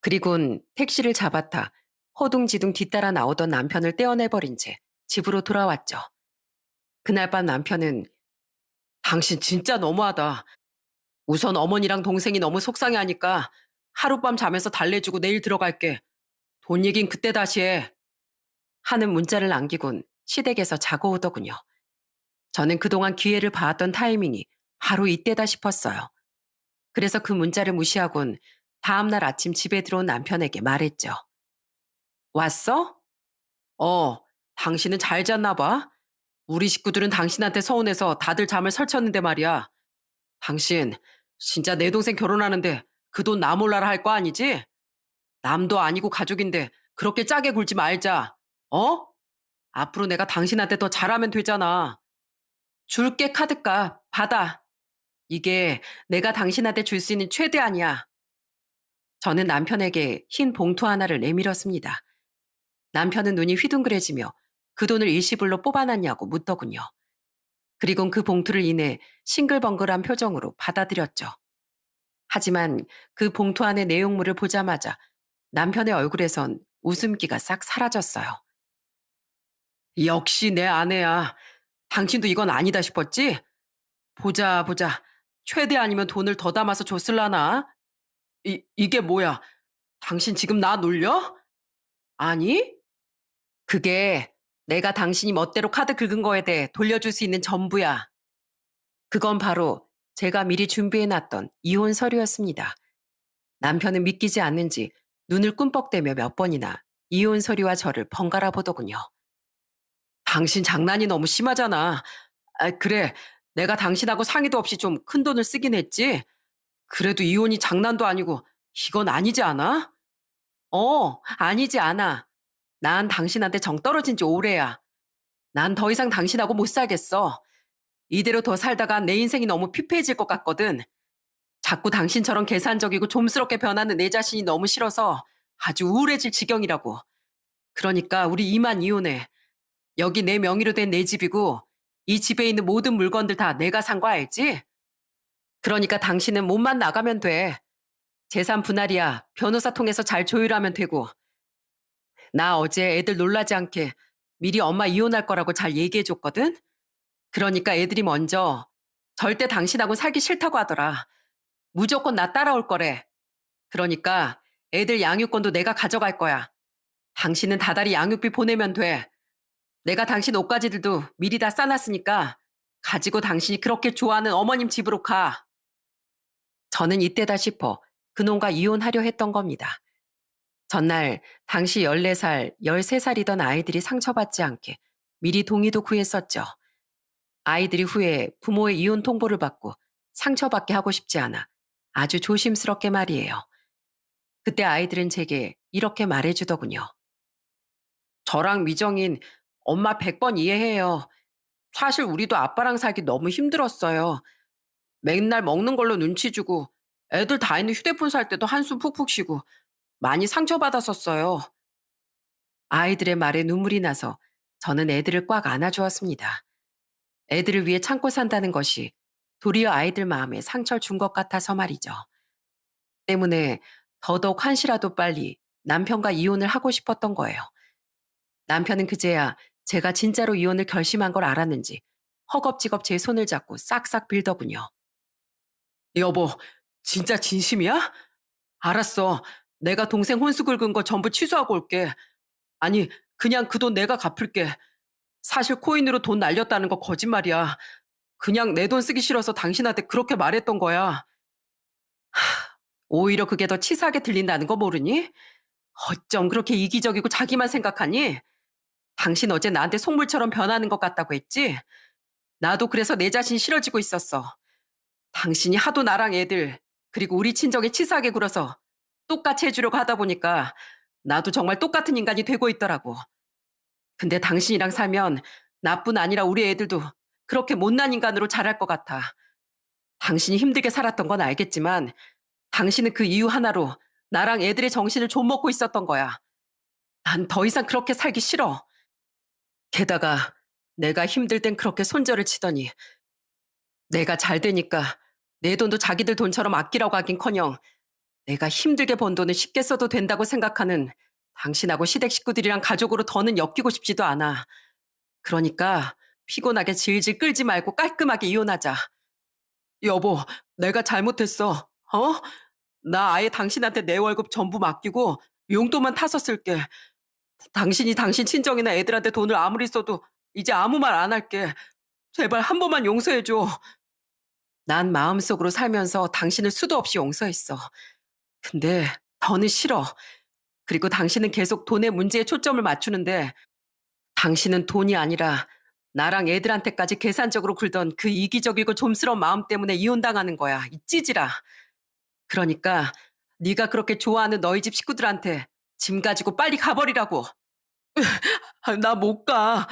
그리곤 택시를 잡아타 허둥지둥 뒤따라 나오던 남편을 떼어내버린 채 집으로 돌아왔죠. 그날 밤 남편은 당신 진짜 너무하다. 우선 어머니랑 동생이 너무 속상해하니까 하룻밤 자면서 달래주고 내일 들어갈게. 돈 얘긴 그때 다시 해. 하는 문자를 남기곤 시댁에서 자고 오더군요. 저는 그동안 기회를 봐왔던 타이밍이 바로 이때다 싶었어요. 그래서 그 문자를 무시하곤 다음날 아침 집에 들어온 남편에게 말했죠. 왔어? 어, 당신은 잘 잤나 봐. 우리 식구들은 당신한테 서운해서 다들 잠을 설쳤는데 말이야. 당신, 진짜 내 동생 결혼하는데 그 돈 나 몰라라 할 거 아니지? 남도 아니고 가족인데 그렇게 짜게 굴지 말자. 어? 앞으로 내가 당신한테 더 잘하면 되잖아. 줄게 카드값 받아. 이게 내가 당신한테 줄 수 있는 최대한이야. 저는 남편에게 흰 봉투 하나를 내밀었습니다. 남편은 눈이 휘둥그레지며 그 돈을 일시불로 뽑아놨냐고 묻더군요. 그리곤 그 봉투를 인해 싱글벙글한 표정으로 받아들였죠. 하지만 그 봉투 안의 내용물을 보자마자 남편의 얼굴에선 웃음기가 싹 사라졌어요. 역시 내 아내야. 당신도 이건 아니다 싶었지? 보자, 보자. 최대 아니면 돈을 더 담아서 줬을라나? 이게 뭐야? 당신 지금 나 놀려? 아니? 그게 내가 당신이 멋대로 카드 긁은 거에 대해 돌려줄 수 있는 전부야. 그건 바로 제가 미리 준비해놨던 이혼 서류였습니다. 남편은 믿기지 않는지 눈을 꿈뻑대며 몇 번이나 이혼 서류와 저를 번갈아 보더군요. 당신 장난이 너무 심하잖아. 아, 그래. 내가 당신하고 상의도 없이 좀 큰 돈을 쓰긴 했지. 그래도 이혼이 장난도 아니고 이건 아니지 않아? 아니지 않아. 난 당신한테 정 떨어진 지 오래야. 난 더 이상 당신하고 못 살겠어. 이대로 더 살다가 내 인생이 너무 피폐해질 것 같거든. 자꾸 당신처럼 계산적이고 좀스럽게 변하는 내 자신이 너무 싫어서 아주 우울해질 지경이라고. 그러니까 우리 이만 이혼해. 여기 내 명의로 된 내 집이고 이 집에 있는 모든 물건들 다 내가 산 거 알지? 그러니까 당신은 몸만 나가면 돼. 재산 분할이야 변호사 통해서 잘 조율하면 되고. 나 어제 애들 놀라지 않게 미리 엄마 이혼할 거라고 잘 얘기해줬거든? 그러니까 애들이 먼저 절대 당신하고 살기 싫다고 하더라. 무조건 나 따라올 거래. 그러니까 애들 양육권도 내가 가져갈 거야. 당신은 다달이 양육비 보내면 돼. 내가 당신 옷가지들도 미리 다 싸놨으니까 가지고 당신이 그렇게 좋아하는 어머님 집으로 가. 저는 이때다 싶어 그놈과 이혼하려 했던 겁니다. 전날 당시 14살, 13살이던 아이들이 상처받지 않게 미리 동의도 구했었죠. 아이들이 후에 부모의 이혼 통보를 받고 상처받게 하고 싶지 않아 아주 조심스럽게 말이에요. 그때 아이들은 제게 이렇게 말해주더군요. 저랑 미정인 엄마 100번 이해해요. 사실 우리도 아빠랑 살기 너무 힘들었어요. 맨날 먹는 걸로 눈치 주고 애들 다 있는 휴대폰 살 때도 한숨 푹푹 쉬고 많이 상처받았었어요. 아이들의 말에 눈물이 나서 저는 애들을 꽉 안아주었습니다. 애들을 위해 참고 산다는 것이 도리어 아이들 마음에 상처를 준 것 같아서 말이죠. 때문에 더더욱 한시라도 빨리 남편과 이혼을 하고 싶었던 거예요. 남편은 그제야 제가 진짜로 이혼을 결심한 걸 알았는지 허겁지겁 제 손을 잡고 싹싹 빌더군요. 여보, 진짜 진심이야? 알았어. 내가 동생 혼수 긁은 거 전부 취소하고 올게. 아니, 그냥 그 돈 내가 갚을게. 사실 코인으로 돈 날렸다는 거 거짓말이야. 그냥 내 돈 쓰기 싫어서 당신한테 그렇게 말했던 거야. 오히려 그게 더 치사하게 들린다는 거 모르니? 어쩜 그렇게 이기적이고 자기만 생각하니? 당신 어제 나한테 속물처럼 변하는 것 같다고 했지? 나도 그래서 내 자신 싫어지고 있었어. 당신이 하도 나랑 애들, 그리고 우리 친정에 치사하게 굴어서 똑같이 해주려고 하다 보니까 나도 정말 똑같은 인간이 되고 있더라고. 근데 당신이랑 살면 나뿐 아니라 우리 애들도 그렇게 못난 인간으로 자랄 것 같아. 당신이 힘들게 살았던 건 알겠지만 당신은 그 이유 하나로 나랑 애들의 정신을 좀먹고 있었던 거야. 난 더 이상 그렇게 살기 싫어. 게다가 내가 힘들 땐 그렇게 손절을 치더니 내가 잘 되니까 내 돈도 자기들 돈처럼 아끼라고 하긴커녕 내가 힘들게 번 돈을 쉽게 써도 된다고 생각하는 당신하고 시댁 식구들이랑 가족으로 더는 엮이고 싶지도 않아. 그러니까 피곤하게 질질 끌지 말고 깔끔하게 이혼하자. 여보, 내가 잘못했어. 어? 나 아예 당신한테 내 월급 전부 맡기고 용돈만 타서 쓸게. 당신이 당신 친정이나 애들한테 돈을 아무리 써도 이제 아무 말 안 할게. 제발 한 번만 용서해줘. 난 마음속으로 살면서 당신을 수도 없이 용서했어. 근데 더는 싫어. 그리고 당신은 계속 돈의 문제에 초점을 맞추는데 당신은 돈이 아니라 나랑 애들한테까지 계산적으로 굴던 그 이기적이고 좀스러운 마음 때문에 이혼당하는 거야. 이 찌질아. 그러니까 네가 그렇게 좋아하는 너희 집 식구들한테 짐 가지고 빨리 가버리라고. 나 못 가.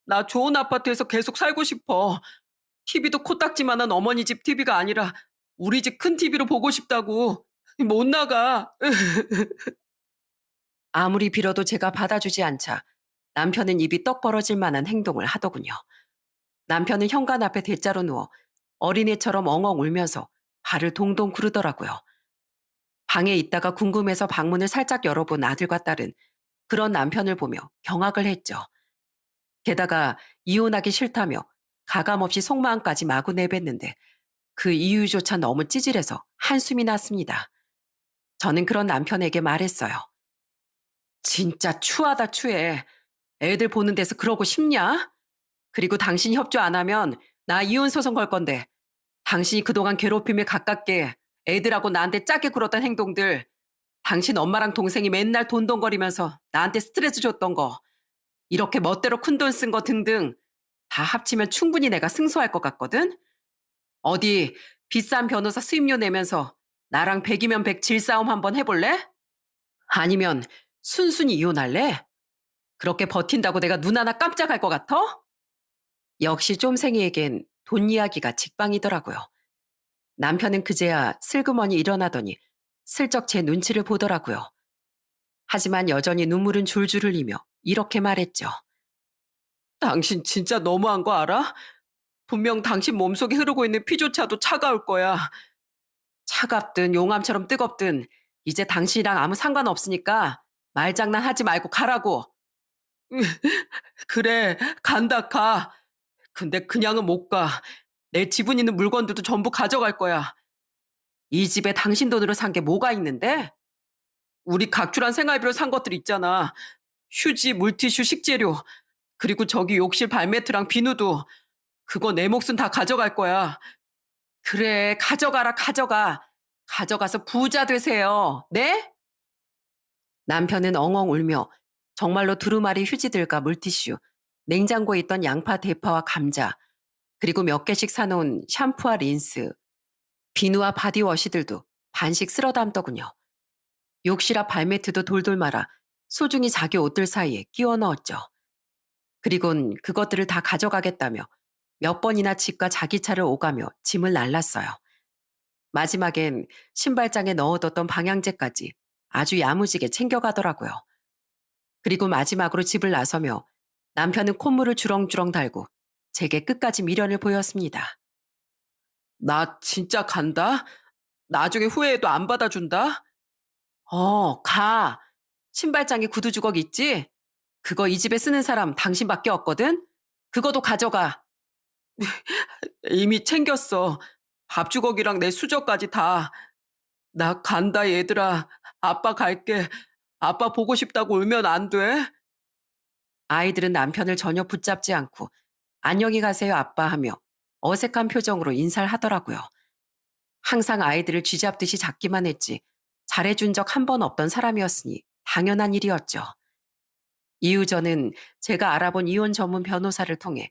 나 좋은 아파트에서 계속 살고 싶어. TV도 코딱지만한 어머니 집 TV가 아니라 우리 집 큰 TV로 보고 싶다고. 못 나가. 아무리 빌어도 제가 받아주지 않자 남편은 입이 떡 벌어질 만한 행동을 하더군요. 남편은 현관 앞에 대자로 누워 어린애처럼 엉엉 울면서 발을 동동 구르더라고요. 방에 있다가 궁금해서 방문을 살짝 열어본 아들과 딸은 그런 남편을 보며 경악을 했죠. 게다가 이혼하기 싫다며 가감없이 속마음까지 마구 내뱉는데 그 이유조차 너무 찌질해서 한숨이 났습니다. 저는 그런 남편에게 말했어요. 진짜 추하다 추해. 애들 보는 데서 그러고 싶냐? 그리고 당신이 협조 안 하면 나 이혼 소송 걸 건데 당신이 그동안 괴롭힘에 가깝게 애들하고 나한테 짜게 굴었던 행동들 당신 엄마랑 동생이 맨날 돈돈거리면서 나한테 스트레스 줬던 거 이렇게 멋대로 큰돈 쓴 거 등등 다 합치면 충분히 내가 승소할 것 같거든? 어디 비싼 변호사 수임료 내면서 나랑 100이면 100 질싸움 한번 해볼래? 아니면 순순히 이혼할래? 그렇게 버틴다고 내가 눈 하나 깜짝할 것 같아? 역시 쫌생이에겐 돈 이야기가 직방이더라고요. 남편은 그제야 슬그머니 일어나더니 슬쩍 제 눈치를 보더라고요. 하지만 여전히 눈물은 줄줄 흘리며 이렇게 말했죠. 당신 진짜 너무한 거 알아? 분명 당신 몸속에 흐르고 있는 피조차도 차가울 거야. 차갑든 용암처럼 뜨겁든 이제 당신이랑 아무 상관없으니까 말장난 하지 말고 가라고. 그래, 간다, 가. 근데 그냥은 못 가. 내 지분 있는 물건들도 전부 가져갈 거야. 이 집에 당신 돈으로 산 게 뭐가 있는데? 우리 각출한 생활비로 산 것들 있잖아. 휴지, 물티슈, 식재료. 그리고 저기 욕실 발매트랑 비누도. 그거 내 몫은 다 가져갈 거야. 그래, 가져가라, 가져가. 가져가서 부자 되세요. 네? 남편은 엉엉 울며 정말로 두루마리 휴지들과 물티슈, 냉장고에 있던 양파, 대파와 감자, 그리고 몇 개씩 사놓은 샴푸와 린스, 비누와 바디워시들도 반씩 쓸어 담더군요. 욕실 앞 발매트도 돌돌 말아 소중히 자기 옷들 사이에 끼워 넣었죠. 그리곤 그것들을 다 가져가겠다며 몇 번이나 집과 자기 차를 오가며 짐을 날랐어요. 마지막엔 신발장에 넣어뒀던 방향제까지 아주 야무지게 챙겨가더라고요. 그리고 마지막으로 집을 나서며 남편은 콧물을 주렁주렁 달고 제게 끝까지 미련을 보였습니다. 나 진짜 간다? 나중에 후회해도 안 받아준다? 가. 신발장에 구두 주걱 있지? 그거 이 집에 쓰는 사람 당신밖에 없거든? 그거도 가져가. 이미 챙겼어. 밥주걱이랑 내 수저까지 다. 나 간다, 얘들아. 아빠 갈게. 아빠 보고 싶다고 울면 안 돼? 아이들은 남편을 전혀 붙잡지 않고 안녕히 가세요, 아빠 하며 어색한 표정으로 인사를 하더라고요. 항상 아이들을 쥐잡듯이 잡기만 했지 잘해준 적 한 번 없던 사람이었으니 당연한 일이었죠. 이후 저는 제가 알아본 이혼 전문 변호사를 통해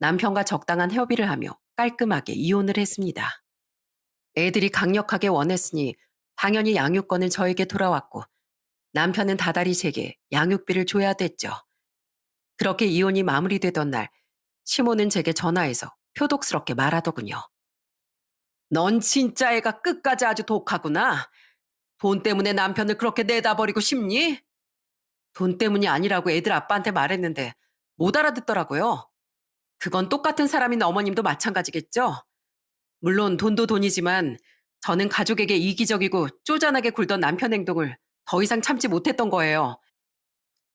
남편과 적당한 협의를 하며 깔끔하게 이혼을 했습니다. 애들이 강력하게 원했으니 당연히 양육권은 저에게 돌아왔고 남편은 다달이 제게 양육비를 줘야 됐죠. 그렇게 이혼이 마무리되던 날 시모는 제게 전화해서 표독스럽게 말하더군요. 넌 진짜 애가 끝까지 아주 독하구나. 돈 때문에 남편을 그렇게 내다버리고 싶니? 돈 때문이 아니라고 애들 아빠한테 말했는데 못 알아듣더라고요. 그건 똑같은 사람인 어머님도 마찬가지겠죠? 물론 돈도 돈이지만 저는 가족에게 이기적이고 쪼잔하게 굴던 남편 행동을 더 이상 참지 못했던 거예요.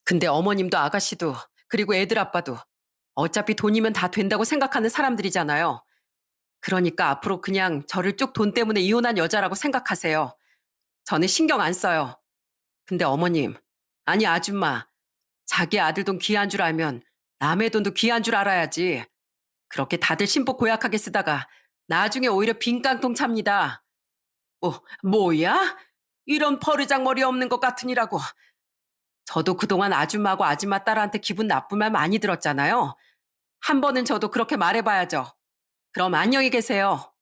근데 어머님도 아가씨도 그리고 애들 아빠도 어차피 돈이면 다 된다고 생각하는 사람들이잖아요. 그러니까 앞으로 그냥 저를 쭉 돈 때문에 이혼한 여자라고 생각하세요. 저는 신경 안 써요. 근데 어머님, 아니 아줌마, 자기 아들 돈 귀한 줄 알면 남의 돈도 귀한 줄 알아야지. 그렇게 다들 심보 고약하게 쓰다가 나중에 오히려 빈깡통 찹니다. 뭐야? 이런 버르장머리 없는 것 같으니라고. 저도 그동안 아줌마하고 아줌마 딸한테 기분 나쁜 말 많이 들었잖아요. 한 번은 저도 그렇게 말해봐야죠. 그럼 안녕히 계세요.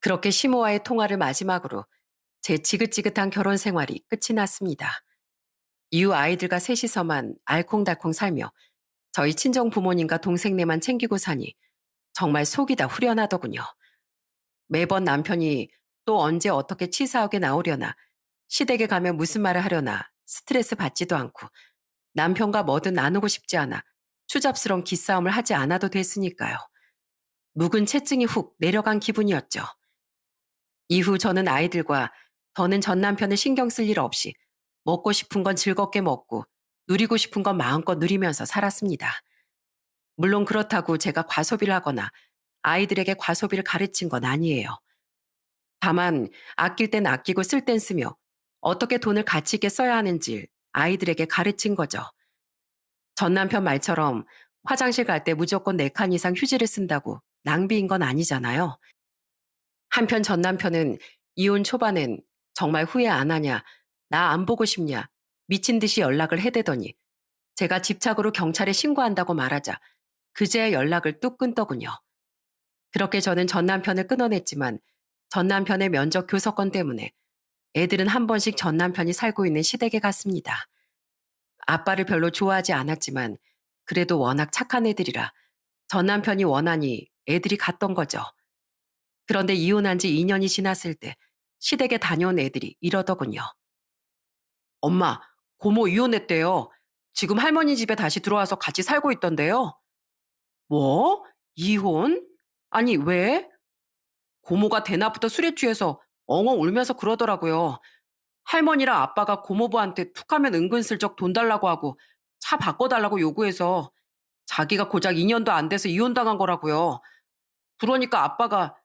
그렇게 시모와의 통화를 마지막으로 제 지긋지긋한 결혼 생활이 끝이 났습니다. 이후 아이들과 셋이서만 알콩달콩 살며 저희 친정 부모님과 동생네만 챙기고 사니 정말 속이 다 후련하더군요. 매번 남편이 또 언제 어떻게 치사하게 나오려나, 시댁에 가면 무슨 말을 하려나 스트레스 받지도 않고 남편과 뭐든 나누고 싶지 않아 추잡스러운 기싸움을 하지 않아도 됐으니까요. 묵은 채증이 훅 내려간 기분이었죠. 이후 저는 아이들과 더는 전 남편을 신경 쓸 일 없이 먹고 싶은 건 즐겁게 먹고 누리고 싶은 건 마음껏 누리면서 살았습니다. 물론 그렇다고 제가 과소비를 하거나 아이들에게 과소비를 가르친 건 아니에요. 다만 아낄 땐 아끼고 쓸 땐 쓰며 어떻게 돈을 가치 있게 써야 하는지 아이들에게 가르친 거죠. 전 남편 말처럼 화장실 갈 때 무조건 4칸 이상 휴지를 쓴다고 낭비인 건 아니잖아요. 한편 전 남편은 이혼 초반엔 정말 후회 안 하냐, 나 안 보고 싶냐, 미친 듯이 연락을 해대더니 제가 집착으로 경찰에 신고한다고 말하자 그제야 연락을 뚝 끊더군요. 그렇게 저는 전 남편을 끊어냈지만 전 남편의 면접 교섭권 때문에 애들은 한 번씩 전 남편이 살고 있는 시댁에 갔습니다. 아빠를 별로 좋아하지 않았지만 그래도 워낙 착한 애들이라 전 남편이 원하니 애들이 갔던 거죠. 그런데 이혼한 지 2년이 지났을 때 시댁에 다녀온 애들이 이러더군요. 엄마, 고모 이혼했대요. 지금 할머니 집에 다시 들어와서 같이 살고 있던데요. 뭐? 이혼? 아니, 왜? 고모가 대낮부터 술에 취해서 엉엉 울면서 그러더라고요. 할머니랑 아빠가 고모부한테 툭하면 은근슬쩍 돈 달라고 하고 차 바꿔달라고 요구해서 자기가 고작 2년도 안 돼서 이혼당한 거라고요. 그러니까 아빠가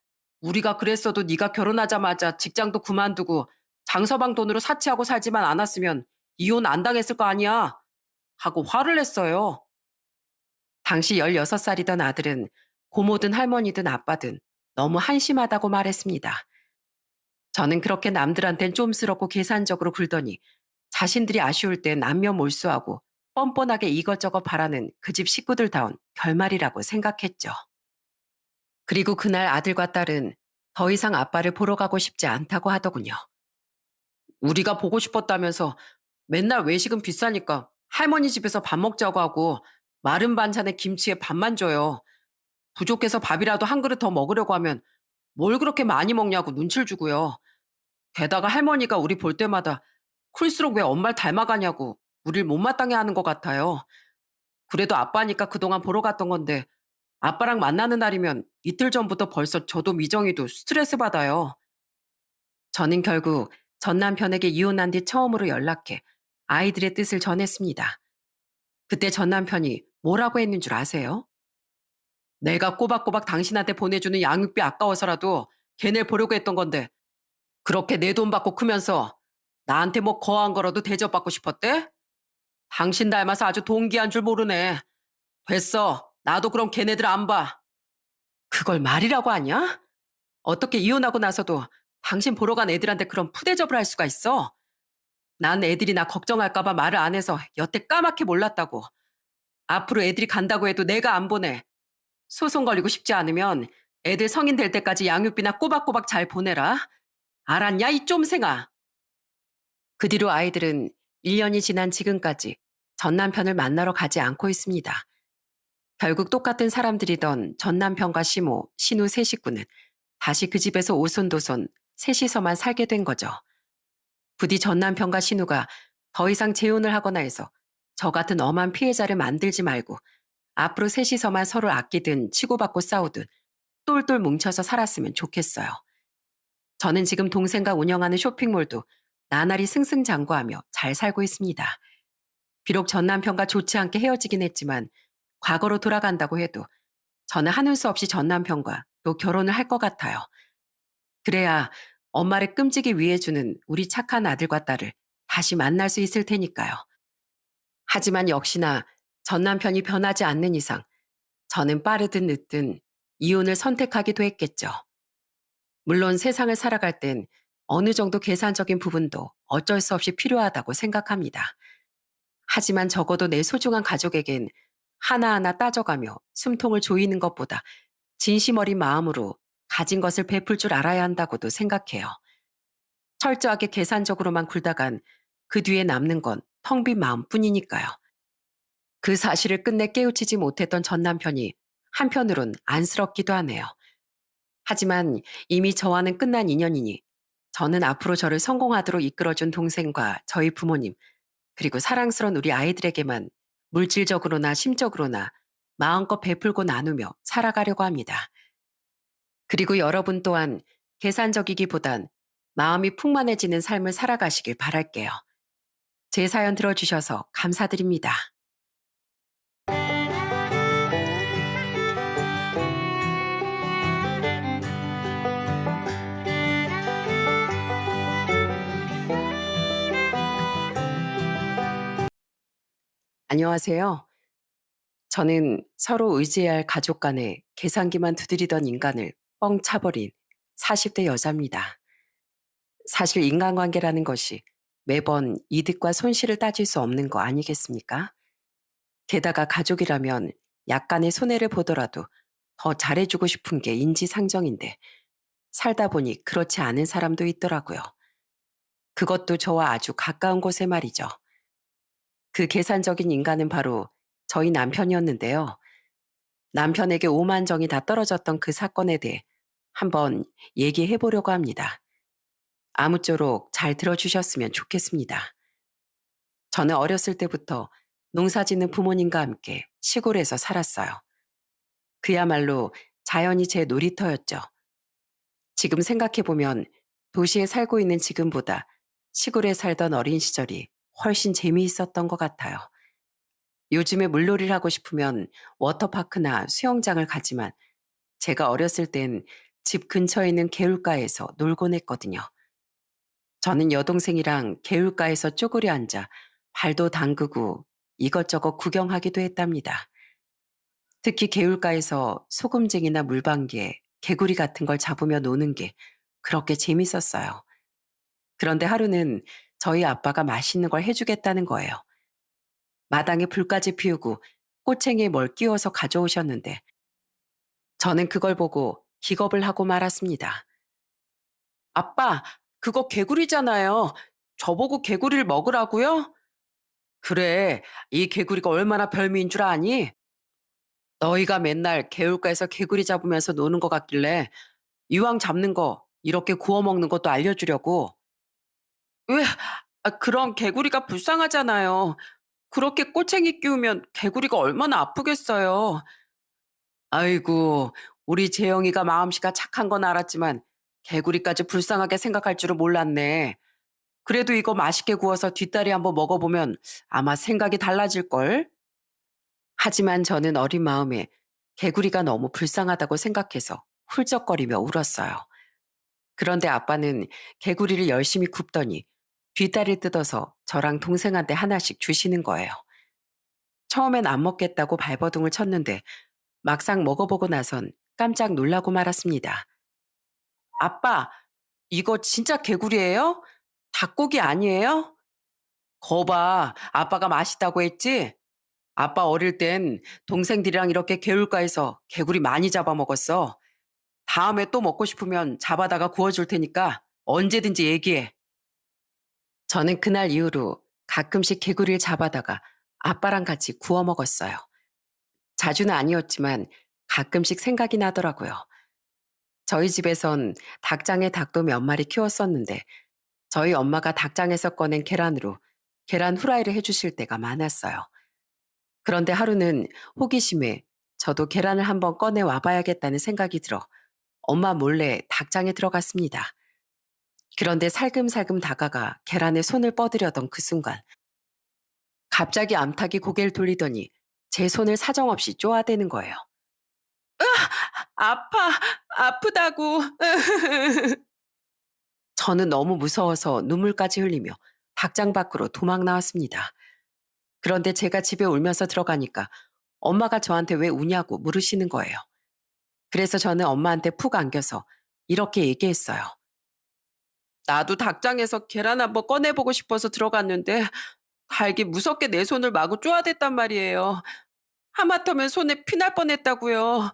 우리가 그랬어도 네가 결혼하자마자 직장도 그만두고 장서방 돈으로 사치하고 살지만 않았으면 이혼 안 당했을 거 아니야 하고 화를 냈어요. 당시 16살이던 아들은 고모든 할머니든 아빠든 너무 한심하다고 말했습니다. 저는 그렇게 남들한텐 쫌스럽고 계산적으로 굴더니 자신들이 아쉬울 땐 안면 몰수하고 뻔뻔하게 이것저것 바라는 그 집 식구들다운 결말이라고 생각했죠. 그리고 그날 아들과 딸은 더 이상 아빠를 보러 가고 싶지 않다고 하더군요. 우리가 보고 싶었다면서 맨날 외식은 비싸니까 할머니 집에서 밥 먹자고 하고 마른 반찬에 김치에 밥만 줘요. 부족해서 밥이라도 한 그릇 더 먹으려고 하면 뭘 그렇게 많이 먹냐고 눈치를 주고요. 게다가 할머니가 우리 볼 때마다 클수록 왜 엄마를 닮아가냐고 우릴 못마땅해 하는 것 같아요. 그래도 아빠니까 그동안 보러 갔던 건데 아빠랑 만나는 날이면 이틀 전부터 벌써 저도 미정이도 스트레스 받아요. 저는 결국 전 남편에게 이혼한 뒤 처음으로 연락해 아이들의 뜻을 전했습니다. 그때 전 남편이 뭐라고 했는 줄 아세요? 내가 꼬박꼬박 당신한테 보내주는 양육비 아까워서라도 걔네 보려고 했던 건데 그렇게 내 돈 받고 크면서 나한테 뭐 거한 거라도 대접받고 싶었대? 당신 닮아서 아주 동기한 줄 모르네. 됐어. 나도 그럼 걔네들 안 봐. 그걸 말이라고 하냐? 어떻게 이혼하고 나서도 당신 보러 간 애들한테 그런 푸대접을 할 수가 있어? 난 애들이 나 걱정할까봐 말을 안 해서 여태 까맣게 몰랐다고. 앞으로 애들이 간다고 해도 내가 안 보내. 소송 걸리고 싶지 않으면 애들 성인 될 때까지 양육비나 꼬박꼬박 잘 보내라. 알았냐, 이 쫌생아. 그 뒤로 아이들은 1년이 지난 지금까지 전 남편을 만나러 가지 않고 있습니다. 결국 똑같은 사람들이던 전 남편과 시모, 신우 세 식구는 다시 그 집에서 오손도손 셋이서만 살게 된 거죠. 부디 전 남편과 신우가 더 이상 재혼을 하거나 해서 저 같은 엄한 피해자를 만들지 말고 앞으로 셋이서만 서로 아끼든 치고받고 싸우든 똘똘 뭉쳐서 살았으면 좋겠어요. 저는 지금 동생과 운영하는 쇼핑몰도 나날이 승승장구하며 잘 살고 있습니다. 비록 전 남편과 좋지 않게 헤어지긴 했지만 과거로 돌아간다고 해도 저는 하는 수 없이 전 남편과 또 결혼을 할 것 같아요. 그래야 엄마를 끔찍이 위해주는 우리 착한 아들과 딸을 다시 만날 수 있을 테니까요. 하지만 역시나 전 남편이 변하지 않는 이상 저는 빠르든 늦든 이혼을 선택하기도 했겠죠. 물론 세상을 살아갈 땐 어느 정도 계산적인 부분도 어쩔 수 없이 필요하다고 생각합니다. 하지만 적어도 내 소중한 가족에겐 하나하나 따져가며 숨통을 조이는 것보다 진심 어린 마음으로 가진 것을 베풀 줄 알아야 한다고도 생각해요. 철저하게 계산적으로만 굴다간 그 뒤에 남는 건 텅 빈 마음뿐이니까요. 그 사실을 끝내 깨우치지 못했던 전 남편이 한편으론 안쓰럽기도 하네요. 하지만 이미 저와는 끝난 인연이니 저는 앞으로 저를 성공하도록 이끌어준 동생과 저희 부모님, 그리고 사랑스러운 우리 아이들에게만 물질적으로나 심적으로나 마음껏 베풀고 나누며 살아가려고 합니다. 그리고 여러분 또한 계산적이기보단 마음이 풍만해지는 삶을 살아가시길 바랄게요. 제 사연 들어주셔서 감사드립니다. 안녕하세요. 저는 서로 의지해야 할 가족 간에 계산기만 두드리던 인간을 뻥 차버린 40대 여자입니다. 사실 인간관계라는 것이 매번 이득과 손실을 따질 수 없는 거 아니겠습니까? 게다가 가족이라면 약간의 손해를 보더라도 더 잘해주고 싶은 게 인지상정인데 살다 보니 그렇지 않은 사람도 있더라고요. 그것도 저와 아주 가까운 곳에 말이죠. 그 계산적인 인간은 바로 저희 남편이었는데요. 남편에게 오만정이 다 떨어졌던 그 사건에 대해 한번 얘기해 보려고 합니다. 아무쪼록 잘 들어주셨으면 좋겠습니다. 저는 어렸을 때부터 농사 짓는 부모님과 함께 시골에서 살았어요. 그야말로 자연이 제 놀이터였죠. 지금 생각해보면 도시에 살고 있는 지금보다 시골에 살던 어린 시절이 훨씬 재미있었던 것 같아요. 요즘에 물놀이를 하고 싶으면 워터파크나 수영장을 가지만 제가 어렸을 땐 집 근처에 있는 개울가에서 놀곤 했거든요. 저는 여동생이랑 개울가에서 쪼그려 앉아 발도 담그고 이것저것 구경하기도 했답니다. 특히 개울가에서 소금쟁이나 물방개, 개구리 같은 걸 잡으며 노는 게 그렇게 재밌었어요. 그런데 하루는 저희 아빠가 맛있는 걸 해주겠다는 거예요. 마당에 불까지 피우고 꼬챙이에 뭘 끼워서 가져오셨는데 저는 그걸 보고 기겁을 하고 말았습니다. 아빠, 그거 개구리잖아요. 저보고 개구리를 먹으라고요? 그래, 이 개구리가 얼마나 별미인 줄 아니? 너희가 맨날 개울가에서 개구리 잡으면서 노는 것 같길래 이왕 잡는 거 이렇게 구워 먹는 것도 알려주려고. 왜? 그럼 개구리가 불쌍하잖아요. 그렇게 꼬챙이 끼우면 개구리가 얼마나 아프겠어요. 아이고, 우리 재영이가 마음씨가 착한 건 알았지만 개구리까지 불쌍하게 생각할 줄은 몰랐네. 그래도 이거 맛있게 구워서 뒷다리 한번 먹어보면 아마 생각이 달라질걸? 하지만 저는 어린 마음에 개구리가 너무 불쌍하다고 생각해서 훌쩍거리며 울었어요. 그런데 아빠는 개구리를 열심히 굽더니 뒷다리를 뜯어서 저랑 동생한테 하나씩 주시는 거예요. 처음엔 안 먹겠다고 발버둥을 쳤는데 막상 먹어보고 나선 깜짝 놀라고 말았습니다. 아빠, 이거 진짜 개구리예요? 닭고기 아니에요? 거봐, 아빠가 맛있다고 했지? 아빠 어릴 땐 동생들이랑 이렇게 개울가에서 개구리 많이 잡아먹었어. 다음에 또 먹고 싶으면 잡아다가 구워줄 테니까 언제든지 얘기해. 저는 그날 이후로 가끔씩 개구리를 잡아다가 아빠랑 같이 구워 먹었어요. 자주는 아니었지만 가끔씩 생각이 나더라고요. 저희 집에선 닭장에 닭도 몇 마리 키웠었는데 저희 엄마가 닭장에서 꺼낸 계란으로 계란 후라이를 해주실 때가 많았어요. 그런데 하루는 호기심에 저도 계란을 한번 꺼내 와봐야겠다는 생각이 들어 엄마 몰래 닭장에 들어갔습니다. 그런데 살금살금 다가가 계란에 손을 뻗으려던 그 순간 갑자기 암탉이 고개를 돌리더니 제 손을 사정없이 쪼아대는 거예요. 아파, 아프다고. 저는 너무 무서워서 눈물까지 흘리며 닭장 밖으로 도망 나왔습니다. 그런데 제가 집에 울면서 들어가니까 엄마가 저한테 왜 우냐고 물으시는 거예요. 그래서 저는 엄마한테 푹 안겨서 이렇게 얘기했어요. 나도 닭장에서 계란 한번 꺼내보고 싶어서 들어갔는데 닭이 무섭게 내 손을 마구 쪼아댔단 말이에요. 하마터면 손에 피날 뻔했다고요.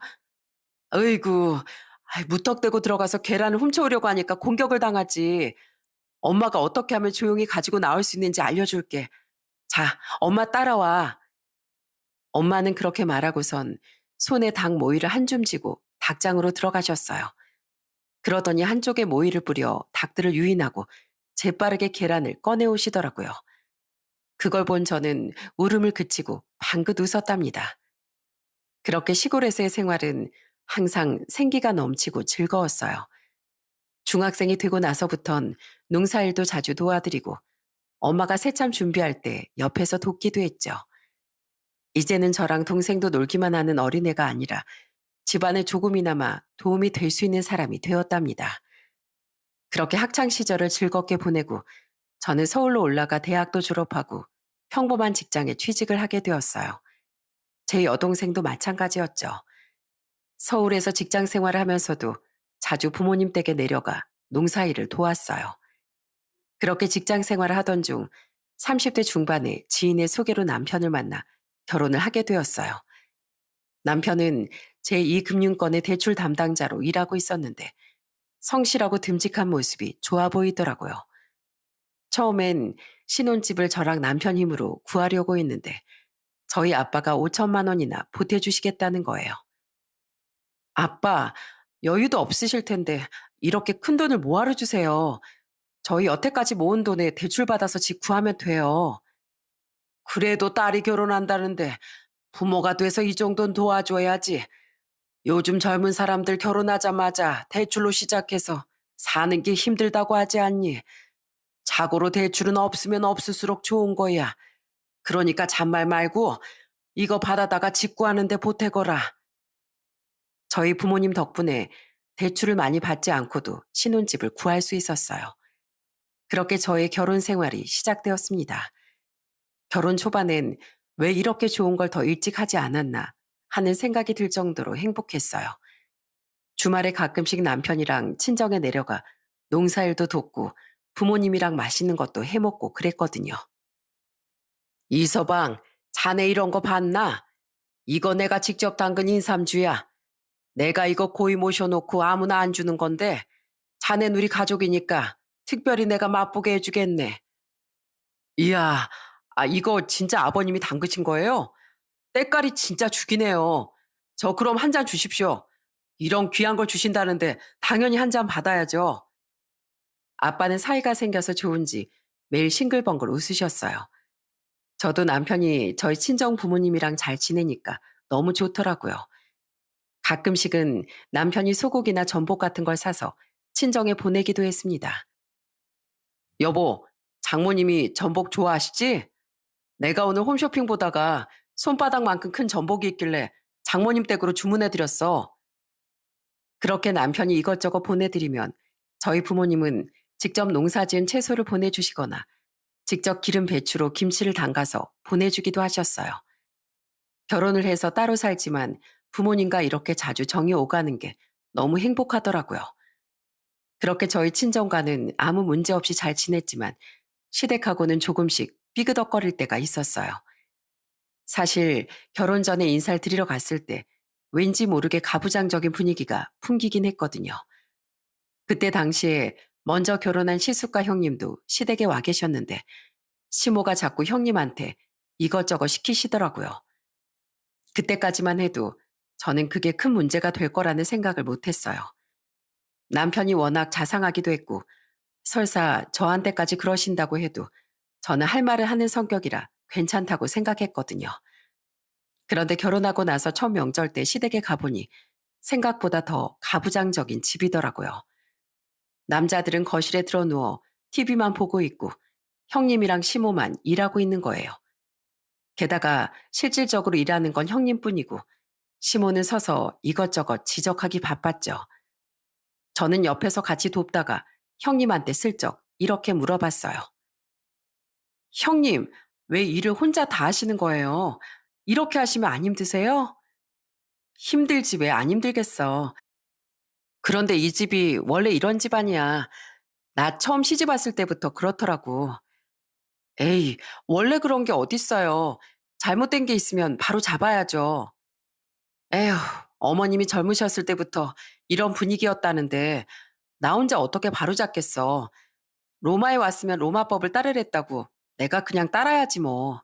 어이구, 아이, 무턱대고 들어가서 계란을 훔쳐오려고 하니까 공격을 당하지. 엄마가 어떻게 하면 조용히 가지고 나올 수 있는지 알려줄게. 자, 엄마 따라와. 엄마는 그렇게 말하고선 손에 닭 모이를 한 줌 쥐고 닭장으로 들어가셨어요. 그러더니 한쪽에 모이를 뿌려 닭들을 유인하고 재빠르게 계란을 꺼내오시더라고요. 그걸 본 저는 울음을 그치고 방긋 웃었답니다. 그렇게 시골에서의 생활은 항상 생기가 넘치고 즐거웠어요. 중학생이 되고 나서부턴 농사일도 자주 도와드리고 엄마가 새참 준비할 때 옆에서 돕기도 했죠. 이제는 저랑 동생도 놀기만 하는 어린애가 아니라 집안에 조금이나마 도움이 될 수 있는 사람이 되었답니다. 그렇게 학창 시절을 즐겁게 보내고 저는 서울로 올라가 대학도 졸업하고 평범한 직장에 취직을 하게 되었어요. 제 여동생도 마찬가지였죠. 서울에서 직장 생활을 하면서도 자주 부모님 댁에 내려가 농사일을 도왔어요. 그렇게 직장 생활을 하던 중 30대 중반에 지인의 소개로 남편을 만나 결혼을 하게 되었어요. 남편은 제2금융권의 대출 담당자로 일하고 있었는데 성실하고 듬직한 모습이 좋아 보이더라고요. 처음엔 신혼집을 저랑 남편 힘으로 구하려고 했는데 저희 아빠가 5천만 원이나 보태주시겠다는 거예요. 아빠, 여유도 없으실 텐데 이렇게 큰 돈을 뭐하러 주세요? 저희 여태까지 모은 돈에 대출받아서 집 구하면 돼요. 그래도 딸이 결혼한다는데 부모가 돼서 이 정도는 도와줘야지. 요즘 젊은 사람들 결혼하자마자 대출로 시작해서 사는 게 힘들다고 하지 않니? 자고로 대출은 없으면 없을수록 좋은 거야. 그러니까 잔말 말고 이거 받아다가 집 구하는데 보태거라. 저희 부모님 덕분에 대출을 많이 받지 않고도 신혼집을 구할 수 있었어요. 그렇게 저의 결혼 생활이 시작되었습니다. 결혼 초반엔 왜 이렇게 좋은 걸 더 일찍 하지 않았나 하는 생각이 들 정도로 행복했어요. 주말에 가끔씩 남편이랑 친정에 내려가 농사일도 돕고 부모님이랑 맛있는 것도 해먹고 그랬거든요. 이서방, 자네 이런 거 봤나? 이거 내가 직접 담근 인삼주야. 내가 이거 고이 모셔놓고 아무나 안 주는 건데 자넨 우리 가족이니까 특별히 내가 맛보게 해주겠네. 이야, 이거 진짜 아버님이 담그신 거예요? 때깔이 진짜 죽이네요. 저 그럼 한 잔 주십시오. 이런 귀한 걸 주신다는데 당연히 한 잔 받아야죠. 아빠는 사이가 생겨서 좋은지 매일 싱글벙글 웃으셨어요. 저도 남편이 저희 친정 부모님이랑 잘 지내니까 너무 좋더라고요. 가끔씩은 남편이 소고기나 전복 같은 걸 사서 친정에 보내기도 했습니다. 여보, 장모님이 전복 좋아하시지? 내가 오늘 홈쇼핑 보다가 손바닥만큼 큰 전복이 있길래 장모님 댁으로 주문해드렸어. 그렇게 남편이 이것저것 보내드리면 저희 부모님은 직접 농사지은 채소를 보내주시거나 직접 기름 배추로 김치를 담가서 보내주기도 하셨어요. 결혼을 해서 따로 살지만 부모님과 이렇게 자주 정이 오가는 게 너무 행복하더라고요. 그렇게 저희 친정과는 아무 문제 없이 잘 지냈지만 시댁하고는 조금씩 삐그덕거릴 때가 있었어요. 사실 결혼 전에 인사를 드리러 갔을 때 왠지 모르게 가부장적인 분위기가 풍기긴 했거든요. 그때 당시에 먼저 결혼한 시숙과 형님도 시댁에 와 계셨는데 시모가 자꾸 형님한테 이것저것 시키시더라고요. 그때까지만 해도 저는 그게 큰 문제가 될 거라는 생각을 못 했어요. 남편이 워낙 자상하기도 했고 설사 저한테까지 그러신다고 해도 저는 할 말을 하는 성격이라 괜찮다고 생각했거든요. 그런데 결혼하고 나서 첫 명절 때 시댁에 가보니 생각보다 더 가부장적인 집이더라고요. 남자들은 거실에 들어누워 TV만 보고 있고 형님이랑 시모만 일하고 있는 거예요. 게다가 실질적으로 일하는 건 형님뿐이고 시모는 서서 이것저것 지적하기 바빴죠. 저는 옆에서 같이 돕다가 형님한테 슬쩍 이렇게 물어봤어요. 형님, 왜 일을 혼자 다 하시는 거예요? 이렇게 하시면 안 힘드세요? 힘들지 왜 안 힘들겠어. 그런데 이 집이 원래 이런 집안이야. 나 처음 시집 왔을 때부터 그렇더라고. 에이, 원래 그런 게 어딨어요. 잘못된 게 있으면 바로 잡아야죠. 에휴, 어머님이 젊으셨을 때부터 이런 분위기였다는데 나 혼자 어떻게 바로잡겠어. 로마에 왔으면 로마법을 따르랬다고 내가 그냥 따라야지 뭐.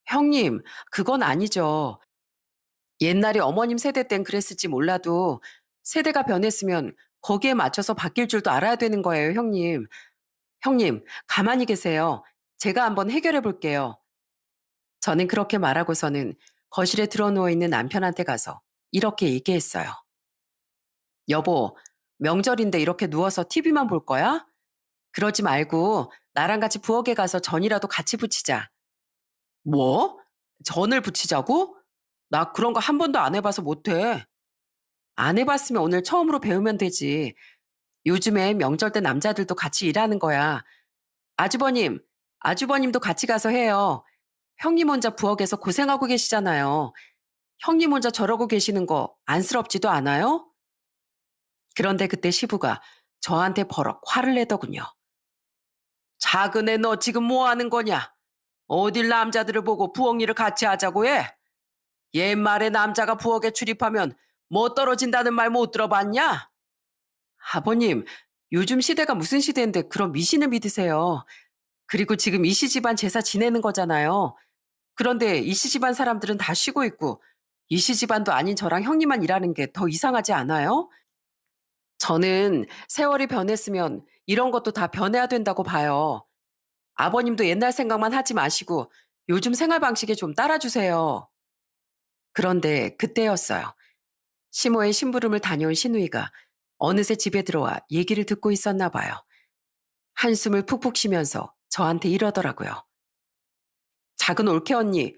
형님, 그건 아니죠. 옛날에 어머님 세대 땐 그랬을지 몰라도 세대가 변했으면 거기에 맞춰서 바뀔 줄도 알아야 되는 거예요, 형님. 형님, 가만히 계세요. 제가 한번 해결해 볼게요. 저는 그렇게 말하고서는 거실에 드러누워 있는 남편한테 가서 이렇게 얘기했어요. 여보, 명절인데 이렇게 누워서 TV만 볼 거야? 그러지 말고 나랑 같이 부엌에 가서 전이라도 같이 부치자. 뭐? 전을 부치자고? 나 그런 거 한 번도 안 해봐서 못해. 안 해봤으면 오늘 처음으로 배우면 되지. 요즘에 명절 때 남자들도 같이 일하는 거야. 아주버님, 아주버님도 같이 가서 해요. 형님 혼자 부엌에서 고생하고 계시잖아요. 형님 혼자 저러고 계시는 거 안쓰럽지도 않아요? 그런데 그때 시부가 저한테 버럭 화를 내더군요. 작은 애 너 지금 뭐 하는 거냐? 어딜 남자들을 보고 부엌 일을 같이 하자고 해? 옛말에 남자가 부엌에 출입하면 뭐 떨어진다는 말 못 들어봤냐? 아버님, 요즘 시대가 무슨 시대인데 그런 미신을 믿으세요. 그리고 지금 이씨 집안 제사 지내는 거잖아요. 그런데 이씨 집안 사람들은 다 쉬고 있고 이씨 집안도 아닌 저랑 형님만 일하는 게 더 이상하지 않아요? 저는 세월이 변했으면 이런 것도 다 변해야 된다고 봐요. 아버님도 옛날 생각만 하지 마시고 요즘 생활 방식에 좀 따라주세요. 그런데 그때였어요. 시모의 심부름을 다녀온 시누이가 어느새 집에 들어와 얘기를 듣고 있었나 봐요. 한숨을 푹푹 쉬면서 저한테 이러더라고요. 작은 올케 언니,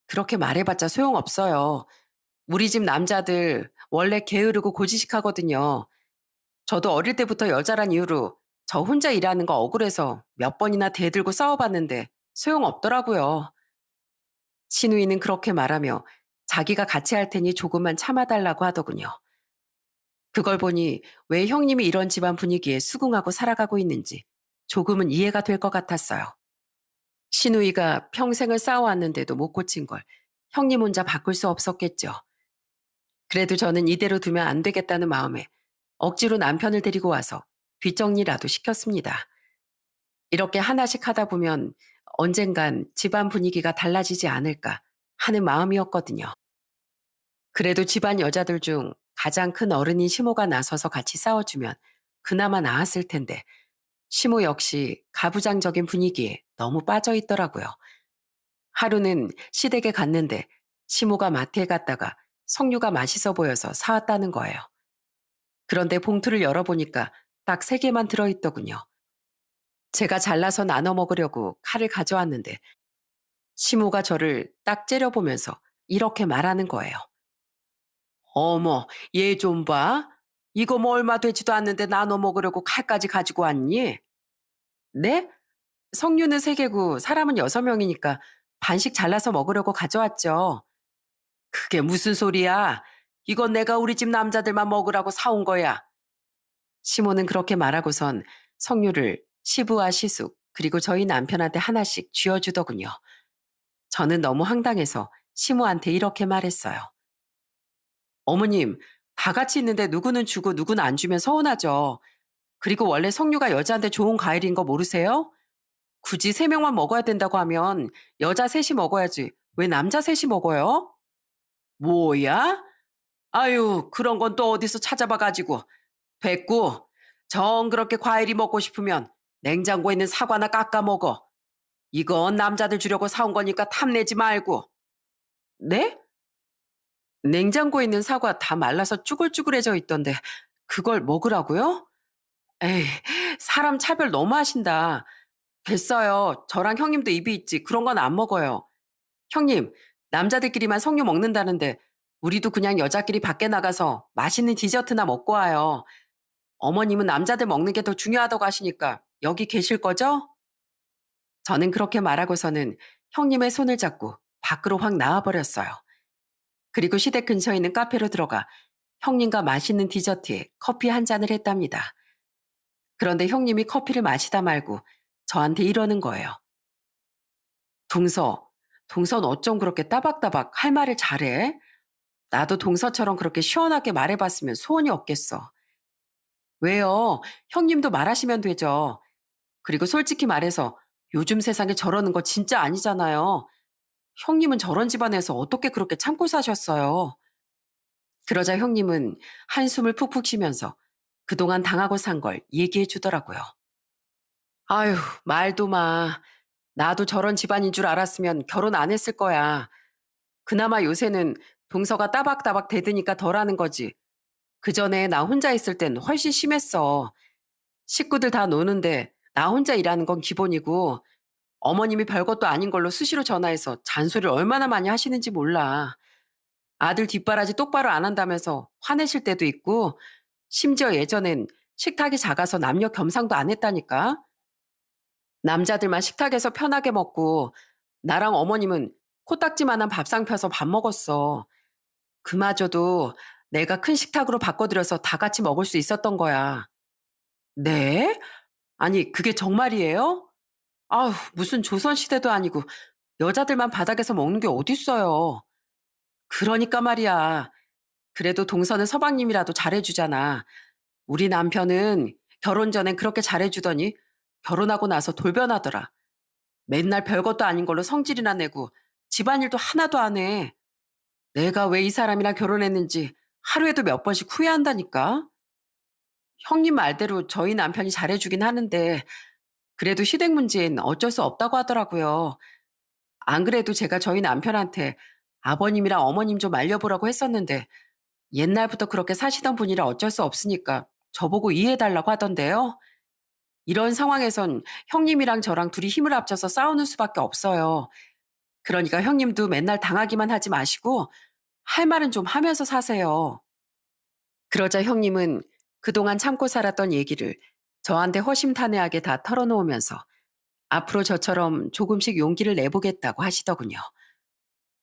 그렇게 말해봤자 소용없어요. 우리 집 남자들 원래 게으르고 고지식하거든요. 저도 어릴 때부터 여자란 이유로 저 혼자 일하는 거 억울해서 몇 번이나 대들고 싸워봤는데 소용없더라고요. 신우이는 그렇게 말하며 자기가 같이 할 테니 조금만 참아달라고 하더군요. 그걸 보니 왜 형님이 이런 집안 분위기에 수긍하고 살아가고 있는지 조금은 이해가 될 것 같았어요. 신우이가 평생을 싸워왔는데도 못 고친 걸 형님 혼자 바꿀 수 없었겠죠. 그래도 저는 이대로 두면 안 되겠다는 마음에 억지로 남편을 데리고 와서 뒷정리라도 시켰습니다. 이렇게 하나씩 하다 보면 언젠간 집안 분위기가 달라지지 않을까 하는 마음이었거든요. 그래도 집안 여자들 중 가장 큰 어른인 시모가 나서서 같이 싸워주면 그나마 나았을 텐데 시모 역시 가부장적인 분위기에 너무 빠져 있더라고요. 하루는 시댁에 갔는데 시모가 마트에 갔다가 석류가 맛있어 보여서 사왔다는 거예요. 그런데 봉투를 열어보니까 딱 3개만 들어있더군요. 제가 잘라서 나눠 먹으려고 칼을 가져왔는데 시모가 저를 딱 째려보면서 이렇게 말하는 거예요. 어머, 얘 좀 봐. 이거 뭐 얼마 되지도 않는데 나눠 먹으려고 칼까지 가지고 왔니? 네? 석류는 3개고 사람은 6명이니까 반씩 잘라서 먹으려고 가져왔죠. 그게 무슨 소리야? 이건 내가 우리 집 남자들만 먹으라고 사온 거야. 시모는 그렇게 말하고선 석류를 시부와 시숙, 그리고 저희 남편한테 하나씩 쥐어주더군요. 저는 너무 황당해서 시모한테 이렇게 말했어요. 어머님, 다 같이 있는데 누구는 주고 누구는 안 주면 서운하죠. 그리고 원래 석류가 여자한테 좋은 과일인 거 모르세요? 굳이 3명만 먹어야 된다고 하면 여자 셋이 먹어야지. 왜 남자 셋이 먹어요? 뭐야? 아유, 그런 건 또 어디서 찾아봐가지고. 됐고, 정 그렇게 과일이 먹고 싶으면 냉장고에 있는 사과나 깎아 먹어. 이건 남자들 주려고 사온 거니까 탐내지 말고. 네? 냉장고에 있는 사과 다 말라서 쭈글쭈글해져 있던데 그걸 먹으라고요? 에이, 사람 차별 너무 하신다. 됐어요. 저랑 형님도 입이 있지. 그런 건 안 먹어요. 형님, 남자들끼리만 석류 먹는다는데 우리도 그냥 여자끼리 밖에 나가서 맛있는 디저트나 먹고 와요. 어머님은 남자들 먹는 게 더 중요하다고 하시니까 여기 계실 거죠? 저는 그렇게 말하고서는 형님의 손을 잡고 밖으로 확 나와버렸어요. 그리고 시댁 근처에 있는 카페로 들어가 형님과 맛있는 디저트에 커피 한 잔을 했답니다. 그런데 형님이 커피를 마시다 말고 저한테 이러는 거예요. 동서, 동서는 어쩜 그렇게 따박따박 할 말을 잘해? 나도 동서처럼 그렇게 시원하게 말해봤으면 소원이 없겠어. 왜요? 형님도 말하시면 되죠. 그리고 솔직히 말해서 요즘 세상에 저러는 거 진짜 아니잖아요. 형님은 저런 집안에서 어떻게 그렇게 참고 사셨어요? 그러자 형님은 한숨을 푹푹 쉬면서 그동안 당하고 산 걸 얘기해 주더라고요. 아유, 말도 마. 나도 저런 집안인 줄 알았으면 결혼 안 했을 거야. 그나마 요새는 동서가 따박따박 대드니까 덜하는 거지. 그전에 나 혼자 있을 땐 훨씬 심했어. 식구들 다 노는데 나 혼자 일하는 건 기본이고 어머님이 별것도 아닌 걸로 수시로 전화해서 잔소리를 얼마나 많이 하시는지 몰라. 아들 뒷바라지 똑바로 안 한다면서 화내실 때도 있고 심지어 예전엔 식탁이 작아서 남녀 겸상도 안 했다니까. 남자들만 식탁에서 편하게 먹고 나랑 어머님은 코딱지만한 밥상 펴서 밥 먹었어. 그마저도 내가 큰 식탁으로 바꿔드려서 다 같이 먹을 수 있었던 거야. 네? 아니, 그게 정말이에요? 아우, 무슨 조선시대도 아니고 여자들만 바닥에서 먹는 게 어딨어요. 그러니까 말이야. 그래도 동서는 서방님이라도 잘해주잖아. 우리 남편은 결혼 전엔 그렇게 잘해주더니 결혼하고 나서 돌변하더라. 맨날 별것도 아닌 걸로 성질이나 내고 집안일도 하나도 안 해. 내가 왜 이 사람이랑 결혼했는지 하루에도 몇 번씩 후회한다니까. 형님 말대로 저희 남편이 잘해주긴 하는데 그래도 시댁 문제엔 어쩔 수 없다고 하더라고요. 안 그래도 제가 저희 남편한테 아버님이랑 어머님 좀 알려보라고 했었는데 옛날부터 그렇게 사시던 분이라 어쩔 수 없으니까 저보고 이해해달라고 하던데요. 이런 상황에선 형님이랑 저랑 둘이 힘을 합쳐서 싸우는 수밖에 없어요. 그러니까 형님도 맨날 당하기만 하지 마시고 할 말은 좀 하면서 사세요. 그러자 형님은 그동안 참고 살았던 얘기를 저한테 허심탄회하게 다 털어놓으면서 앞으로 저처럼 조금씩 용기를 내보겠다고 하시더군요.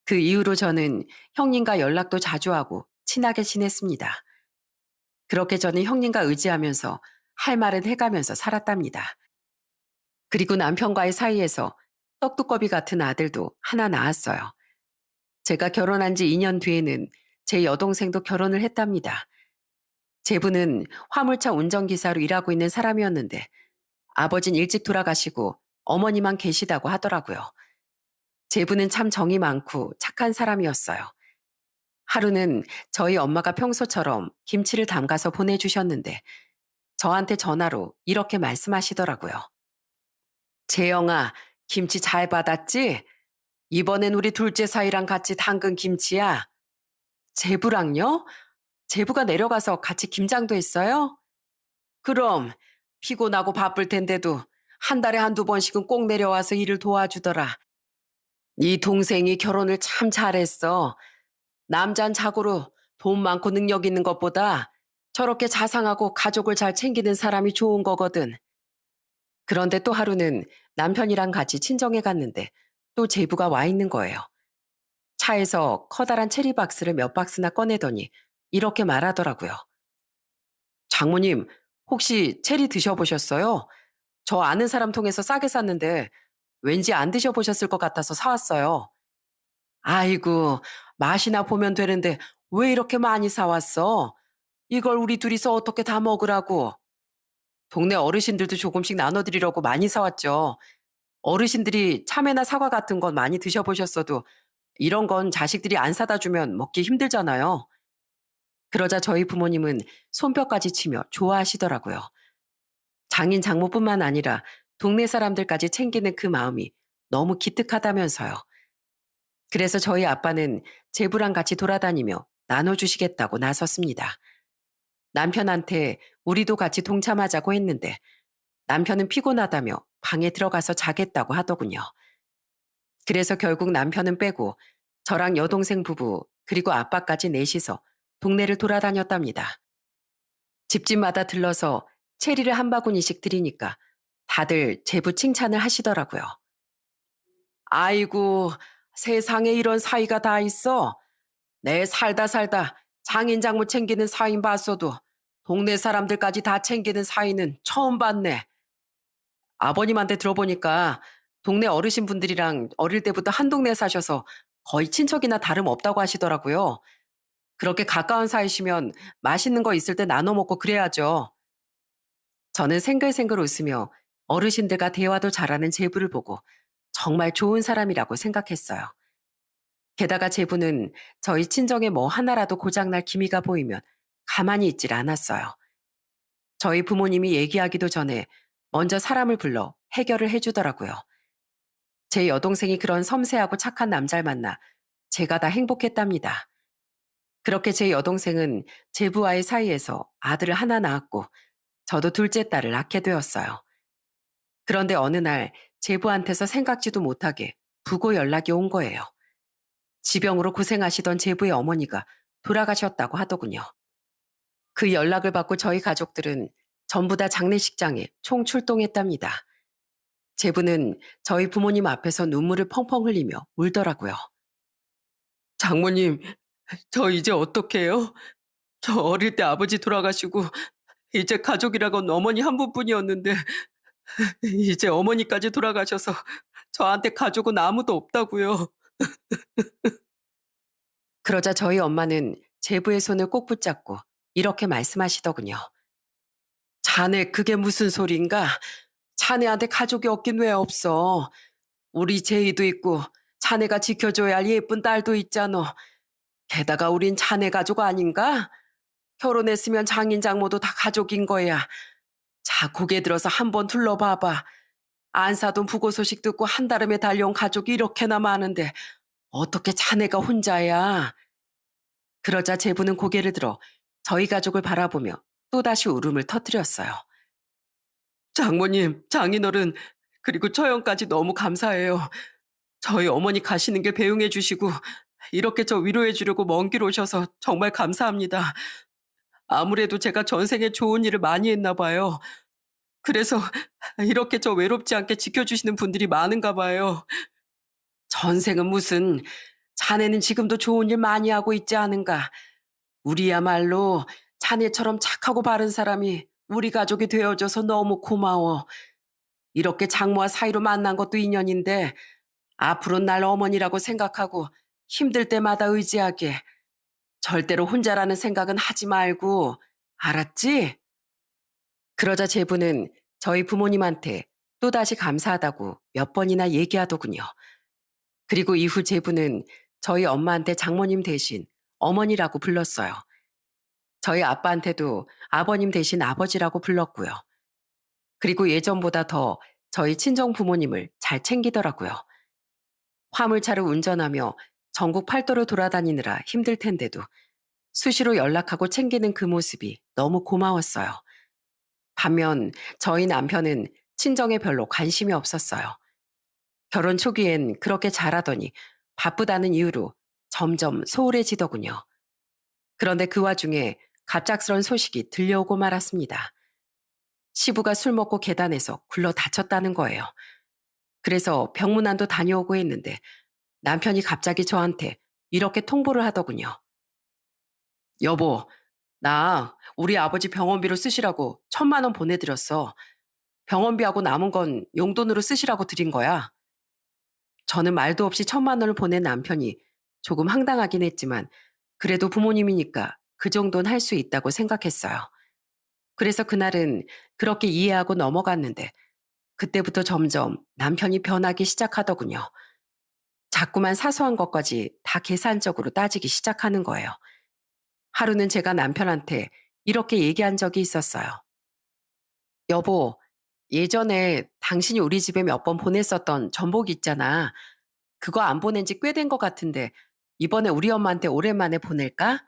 그 이후로 저는 형님과 연락도 자주 하고 친하게 지냈습니다. 그렇게 저는 형님과 의지하면서 할 말은 해가면서 살았답니다. 그리고 남편과의 사이에서 떡두꺼비 같은 아들도 하나 낳았어요. 제가 결혼한 지 2년 뒤에는 제 여동생도 결혼을 했답니다. 제부는 화물차 운전기사로 일하고 있는 사람이었는데 아버진 일찍 돌아가시고 어머니만 계시다고 하더라고요. 제부는 참 정이 많고 착한 사람이었어요. 하루는 저희 엄마가 평소처럼 김치를 담가서 보내주셨는데 저한테 전화로 이렇게 말씀하시더라고요. 재영아, 김치 잘 받았지? 이번엔 우리 둘째 사이랑 같이 담근 김치야. 제부랑요? 제부가 내려가서 같이 김장도 했어요? 그럼 피곤하고 바쁠 텐데도 한 달에 한두 번씩은 꼭 내려와서 일을 도와주더라. 네 동생이 결혼을 참 잘했어. 남잔 자고로 돈 많고 능력 있는 것보다 저렇게 자상하고 가족을 잘 챙기는 사람이 좋은 거거든. 그런데 또 하루는 남편이랑 같이 친정에 갔는데 또 제부가 와 있는 거예요. 차에서 커다란 체리 박스를 몇 박스나 꺼내더니 이렇게 말하더라고요. 장모님, 혹시 체리 드셔보셨어요? 저 아는 사람 통해서 싸게 샀는데 왠지 안 드셔보셨을 것 같아서 사왔어요. 아이고, 맛이나 보면 되는데 왜 이렇게 많이 사왔어? 이걸 우리 둘이서 어떻게 다 먹으라고? 동네 어르신들도 조금씩 나눠드리려고 많이 사왔죠. 어르신들이 참외나 사과 같은 건 많이 드셔보셨어도 이런 건 자식들이 안 사다 주면 먹기 힘들잖아요. 그러자 저희 부모님은 손뼉까지 치며 좋아하시더라고요. 장인 장모뿐만 아니라 동네 사람들까지 챙기는 그 마음이 너무 기특하다면서요. 그래서 저희 아빠는 제부랑 같이 돌아다니며 나눠주시겠다고 나섰습니다. 남편한테 우리도 같이 동참하자고 했는데 남편은 피곤하다며 방에 들어가서 자겠다고 하더군요. 그래서 결국 남편은 빼고 저랑 여동생 부부 그리고 아빠까지 넷이서 동네를 돌아다녔답니다. 집집마다 들러서 체리를 한 바구니씩 드리니까 다들 제부 칭찬을 하시더라고요. 아이고, 세상에 이런 사이가 다 있어. 내 살다 살다 장인 장모 챙기는 사인 봤어도 동네 사람들까지 다 챙기는 사이는 처음 봤네. 아버님한테 들어보니까 동네 어르신분들이랑 어릴 때부터 한 동네 사셔서 거의 친척이나 다름없다고 하시더라고요. 그렇게 가까운 사이시면 맛있는 거 있을 때 나눠 먹고 그래야죠. 저는 생글생글 웃으며 어르신들과 대화도 잘하는 제부를 보고 정말 좋은 사람이라고 생각했어요. 게다가 제부는 저희 친정에 뭐 하나라도 고장날 기미가 보이면 가만히 있질 않았어요. 저희 부모님이 얘기하기도 전에 먼저 사람을 불러 해결을 해주더라고요. 제 여동생이 그런 섬세하고 착한 남자를 만나 제가 다 행복했답니다. 그렇게 제 여동생은 제부와의 사이에서 아들을 하나 낳았고 저도 둘째 딸을 낳게 되었어요. 그런데 어느 날 제부한테서 생각지도 못하게 부고 연락이 온 거예요. 지병으로 고생하시던 제부의 어머니가 돌아가셨다고 하더군요. 그 연락을 받고 저희 가족들은 전부 다 장례식장에 총출동했답니다. 제부는 저희 부모님 앞에서 눈물을 펑펑 흘리며 울더라고요. 장모님, 저 이제 어떡해요? 저 어릴 때 아버지 돌아가시고 이제 가족이라곤 어머니 한 분뿐이었는데 이제 어머니까지 돌아가셔서 저한테 가족은 아무도 없다고요. 그러자 저희 엄마는 제부의 손을 꼭 붙잡고 이렇게 말씀하시더군요. 자네 그게 무슨 소린가? 자네한테 가족이 없긴 왜 없어? 우리 제이도 있고 자네가 지켜줘야 할 예쁜 딸도 있잖아. 게다가 우린 자네 가족 아닌가? 결혼했으면 장인 장모도 다 가족인 거야. 자, 고개 들어서 한번 둘러봐봐. 안사돈 부고 소식 듣고 한달음에 달려온 가족이 이렇게나 많은데 어떻게 자네가 혼자야? 그러자 제부는 고개를 들어 저희 가족을 바라보며 또다시 울음을 터뜨렸어요. 장모님, 장인어른, 그리고 처형까지 너무 감사해요. 저희 어머니 가시는 길 배웅해 주시고 이렇게 저 위로해 주려고 먼 길 오셔서 정말 감사합니다. 아무래도 제가 전생에 좋은 일을 많이 했나 봐요. 그래서 이렇게 저 외롭지 않게 지켜주시는 분들이 많은가 봐요. 전생은 무슨, 자네는 지금도 좋은 일 많이 하고 있지 않은가. 우리야말로 자네처럼 착하고 바른 사람이 우리 가족이 되어줘서 너무 고마워. 이렇게 장모와 사이로 만난 것도 인연인데 앞으로 날 어머니라고 생각하고 힘들 때마다 의지하게. 절대로 혼자라는 생각은 하지 말고. 알았지? 그러자 제부는 저희 부모님한테 또다시 감사하다고 몇 번이나 얘기하더군요. 그리고 이후 제부는 저희 엄마한테 장모님 대신 어머니라고 불렀어요. 저희 아빠한테도 아버님 대신 아버지라고 불렀고요. 그리고 예전보다 더 저희 친정 부모님을 잘 챙기더라고요. 화물차를 운전하며 전국 팔도를 돌아다니느라 힘들 텐데도 수시로 연락하고 챙기는 그 모습이 너무 고마웠어요. 반면 저희 남편은 친정에 별로 관심이 없었어요. 결혼 초기엔 그렇게 잘하더니 바쁘다는 이유로 점점 소홀해지더군요. 그런데 그 와중에 갑작스런 소식이 들려오고 말았습니다. 시부가 술 먹고 계단에서 굴러 다쳤다는 거예요. 그래서 병문안도 다녀오고 했는데 남편이 갑자기 저한테 이렇게 통보를 하더군요. 여보, 나 우리 아버지 병원비로 쓰시라고 1,000만 원 보내드렸어. 병원비하고 남은 건 용돈으로 쓰시라고 드린 거야. 저는 말도 없이 1,000만 원을 보낸 남편이 조금 황당하긴 했지만 그래도 부모님이니까 그 정도는 할 수 있다고 생각했어요. 그래서 그날은 그렇게 이해하고 넘어갔는데 그때부터 점점 남편이 변하기 시작하더군요. 자꾸만 사소한 것까지 다 계산적으로 따지기 시작하는 거예요. 하루는 제가 남편한테 이렇게 얘기한 적이 있었어요. 여보, 예전에 당신이 우리 집에 몇 번 보냈었던 전복 있잖아. 그거 안 보낸 지 꽤 된 것 같은데 이번에 우리 엄마한테 오랜만에 보낼까?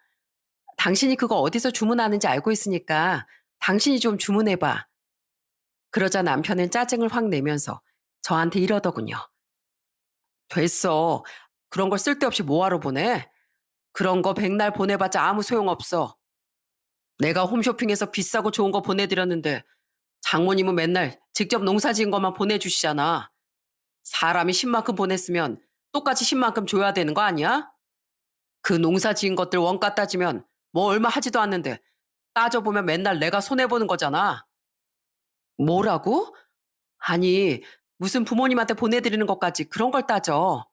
당신이 그거 어디서 주문하는지 알고 있으니까 당신이 좀 주문해봐. 그러자 남편은 짜증을 확 내면서 저한테 이러더군요. 됐어. 그런 걸 쓸데없이 뭐하러 보내? 그런 거 백날 보내봤자 아무 소용없어. 내가 홈쇼핑에서 비싸고 좋은 거 보내드렸는데 장모님은 맨날 직접 농사 지은 것만 보내주시잖아. 사람이 10만큼 보냈으면 똑같이 10만큼 줘야 되는 거 아니야? 그 농사 지은 것들 원가 따지면 뭐 얼마 하지도 않는데 따져보면 맨날 내가 손해보는 거잖아. 뭐라고? 아니, 무슨 부모님한테 보내드리는 것까지 그런 걸 따져.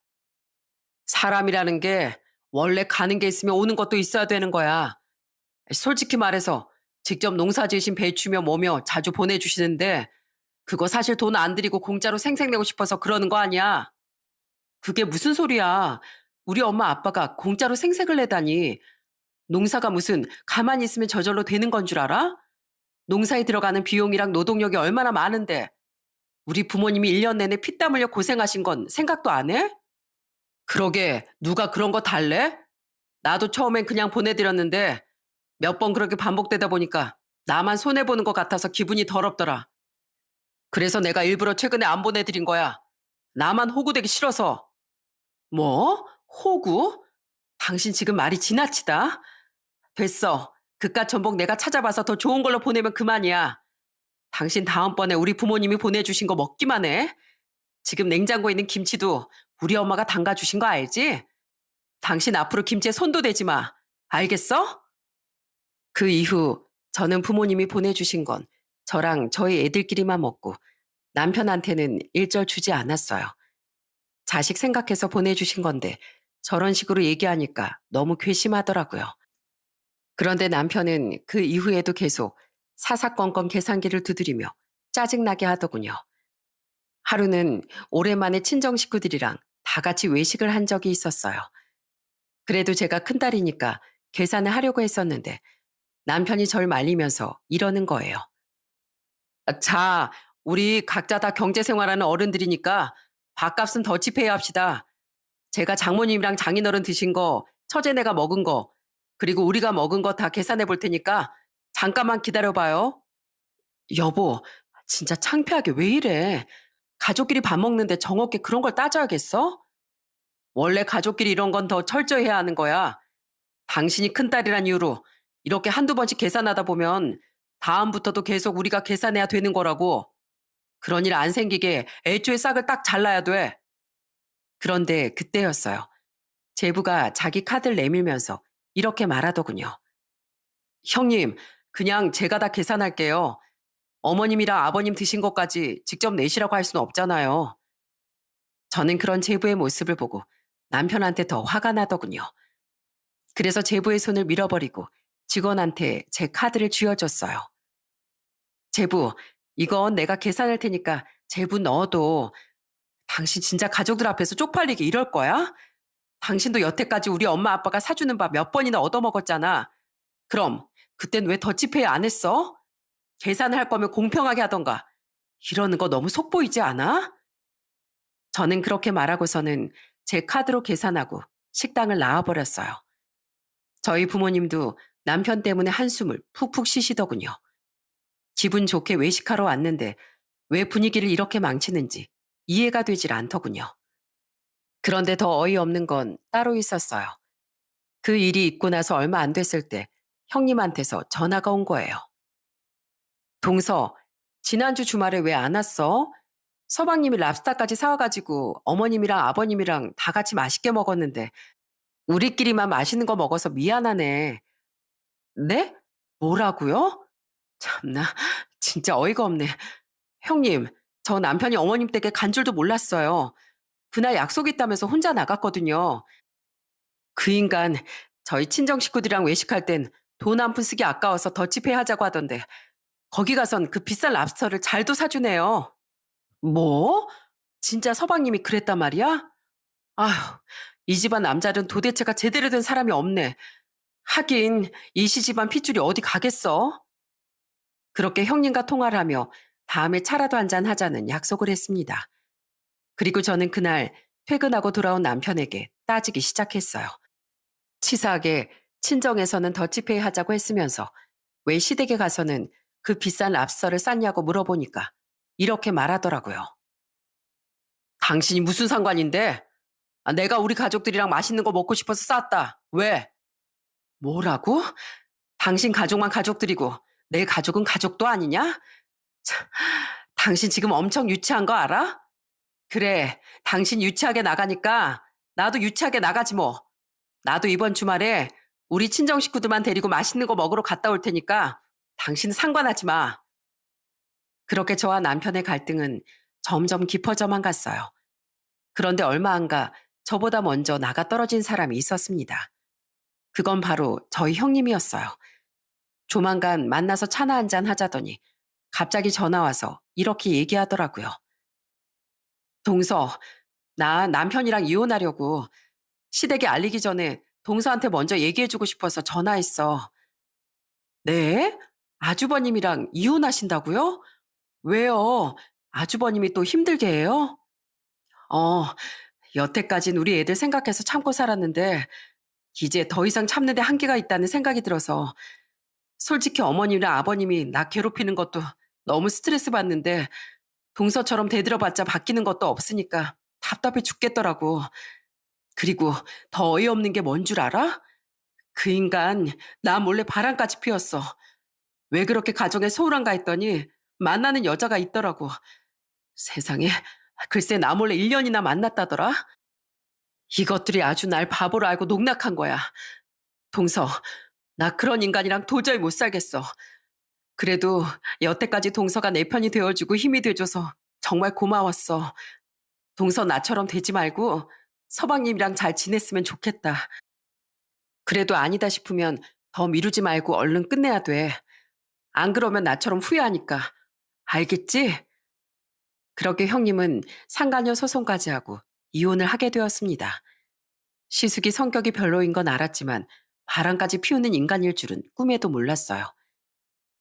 사람이라는 게 원래 가는 게 있으면 오는 것도 있어야 되는 거야. 솔직히 말해서 직접 농사 지으신 배추며 뭐며 자주 보내주시는데 그거 사실 돈 안 들이고 공짜로 생색내고 싶어서 그러는 거 아니야. 그게 무슨 소리야. 우리 엄마 아빠가 공짜로 생색을 내다니. 농사가 무슨 가만히 있으면 저절로 되는 건 줄 알아? 농사에 들어가는 비용이랑 노동력이 얼마나 많은데 우리 부모님이 1년 내내 피땀 흘려 고생하신 건 생각도 안 해? 그러게 누가 그런 거 달래? 나도 처음엔 그냥 보내드렸는데 몇 번 그렇게 반복되다 보니까 나만 손해보는 것 같아서 기분이 더럽더라. 그래서 내가 일부러 최근에 안 보내드린 거야. 나만 호구되기 싫어서. 뭐? 호구? 당신 지금 말이 지나치다. 됐어. 그깟 전복 내가 찾아봐서 더 좋은 걸로 보내면 그만이야. 당신 다음번에 우리 부모님이 보내주신 거 먹기만 해. 지금 냉장고에 있는 김치도 우리 엄마가 담가주신 거 알지? 당신 앞으로 김치에 손도 대지 마. 알겠어? 그 이후 저는 부모님이 보내주신 건 저랑 저희 애들끼리만 먹고 남편한테는 일절 주지 않았어요. 자식 생각해서 보내주신 건데 저런 식으로 얘기하니까 너무 괘씸하더라고요. 그런데 남편은 그 이후에도 계속 사사건건 계산기를 두드리며 짜증나게 하더군요. 하루는 오랜만에 친정 식구들이랑 다 같이 외식을 한 적이 있었어요. 그래도 제가 큰딸이니까 계산을 하려고 했었는데 남편이 절 말리면서 이러는 거예요. 자, 우리 각자 다 경제 생활하는 어른들이니까 밥값은 더치페이 합시다. 제가 장모님이랑 장인어른 드신 거, 처제네가 먹은 거, 그리고 우리가 먹은 거 다 계산해 볼 테니까 잠깐만 기다려봐요. 여보, 진짜 창피하게 왜 이래? 가족끼리 밥 먹는데 정없게 그런 걸 따져야겠어? 원래 가족끼리 이런 건 더 철저히 해야 하는 거야. 당신이 큰딸이란 이유로 이렇게 한두 번씩 계산하다 보면 다음부터도 계속 우리가 계산해야 되는 거라고. 그런 일 안 생기게 애초에 싹을 딱 잘라야 돼. 그런데 그때였어요. 제부가 자기 카드를 내밀면서 이렇게 말하더군요. 형님, 그냥 제가 다 계산할게요. 어머님이랑 아버님 드신 것까지 직접 내시라고 할 수는 없잖아요. 저는 그런 제부의 모습을 보고 남편한테 더 화가 나더군요. 그래서 제부의 손을 밀어버리고 직원한테 제 카드를 쥐어줬어요. 제부, 이건 내가 계산할 테니까 제부 넣어도 당신 진짜 가족들 앞에서 쪽팔리게 이럴 거야? 당신도 여태까지 우리 엄마 아빠가 사주는 밥 몇 번이나 얻어먹었잖아. 그럼 그땐 왜 더치페이 안 했어? 계산을 할 거면 공평하게 하던가. 이러는 거 너무 속보이지 않아? 저는 그렇게 말하고서는 제 카드로 계산하고 식당을 나와버렸어요. 저희 부모님도 남편 때문에 한숨을 푹푹 쉬시더군요. 기분 좋게 외식하러 왔는데 왜 분위기를 이렇게 망치는지 이해가 되질 않더군요. 그런데 더 어이없는 건 따로 있었어요. 그 일이 있고 나서 얼마 안 됐을 때 형님한테서 전화가 온 거예요. 동서, 지난주 주말에 왜 안 왔어? 서방님이 랍스타까지 사와가지고 어머님이랑 아버님이랑 다 같이 맛있게 먹었는데 우리끼리만 맛있는 거 먹어서 미안하네. 네? 뭐라고요? 참나, 진짜 어이가 없네. 형님, 저 남편이 어머님 댁에 간 줄도 몰랐어요. 그날 약속 있다면서 혼자 나갔거든요. 그 인간, 저희 친정 식구들이랑 외식할 땐 돈 한 푼 쓰기 아까워서 더치페이 하자고 하던데 거기 가선 그 비싼 랍스터를 잘도 사주네요. 뭐? 진짜 서방님이 그랬단 말이야? 아휴, 이 집안 남자는 도대체가 제대로 된 사람이 없네. 하긴 이 시집안 핏줄이 어디 가겠어? 그렇게 형님과 통화를 하며 다음에 차라도 한잔 하자는 약속을 했습니다. 그리고 저는 그날 퇴근하고 돌아온 남편에게 따지기 시작했어요. 치사하게 친정에서는 더치페이 하자고 했으면서 왜 시댁에 가서는 그 비싼 랍스터를 쌌냐고 물어보니까 이렇게 말하더라고요. 당신이 무슨 상관인데? 아, 내가 우리 가족들이랑 맛있는 거 먹고 싶어서 쌌다. 왜? 뭐라고? 당신 가족만 가족들이고 내 가족은 가족도 아니냐? 참, 당신 지금 엄청 유치한 거 알아? 그래, 당신 유치하게 나가니까 나도 유치하게 나가지 뭐. 나도 이번 주말에 우리 친정 식구들만 데리고 맛있는 거 먹으러 갔다 올 테니까 당신 상관하지 마. 그렇게 저와 남편의 갈등은 점점 깊어져만 갔어요. 그런데 얼마 안 가 저보다 먼저 나가 떨어진 사람이 있었습니다. 그건 바로 저희 형님이었어요. 조만간 만나서 차나 한잔 하자더니 갑자기 전화 와서 이렇게 얘기하더라고요. 동서, 나 남편이랑 이혼하려고 시댁에 알리기 전에 동서한테 먼저 얘기해주고 싶어서 전화했어. 네? 아주버님이랑 이혼하신다고요? 왜요? 아주버님이 또 힘들게 해요? 어, 여태까진 우리 애들 생각해서 참고 살았는데 이제 더 이상 참는데 한계가 있다는 생각이 들어서 솔직히 어머님이랑 아버님이 나 괴롭히는 것도 너무 스트레스 받는데 동서처럼 대들어봤자 바뀌는 것도 없으니까 답답해 죽겠더라고. 그리고 더 어이없는 게 뭔 줄 알아? 그 인간 나 몰래 바람까지 피웠어. 왜 그렇게 가정에 소홀한가 했더니 만나는 여자가 있더라고. 세상에, 글쎄 나 몰래 1년이나 만났다더라. 이것들이 아주 날 바보로 알고 농락한 거야. 동서, 나 그런 인간이랑 도저히 못 살겠어. 그래도 여태까지 동서가 내 편이 되어주고 힘이 돼줘서 정말 고마웠어. 동서 나처럼 되지 말고 서방님이랑 잘 지냈으면 좋겠다. 그래도 아니다 싶으면 더 미루지 말고 얼른 끝내야 돼. 안 그러면 나처럼 후회하니까. 알겠지? 그렇게 형님은 상간녀 소송까지 하고 이혼을 하게 되었습니다. 시숙이 성격이 별로인 건 알았지만 바람까지 피우는 인간일 줄은 꿈에도 몰랐어요.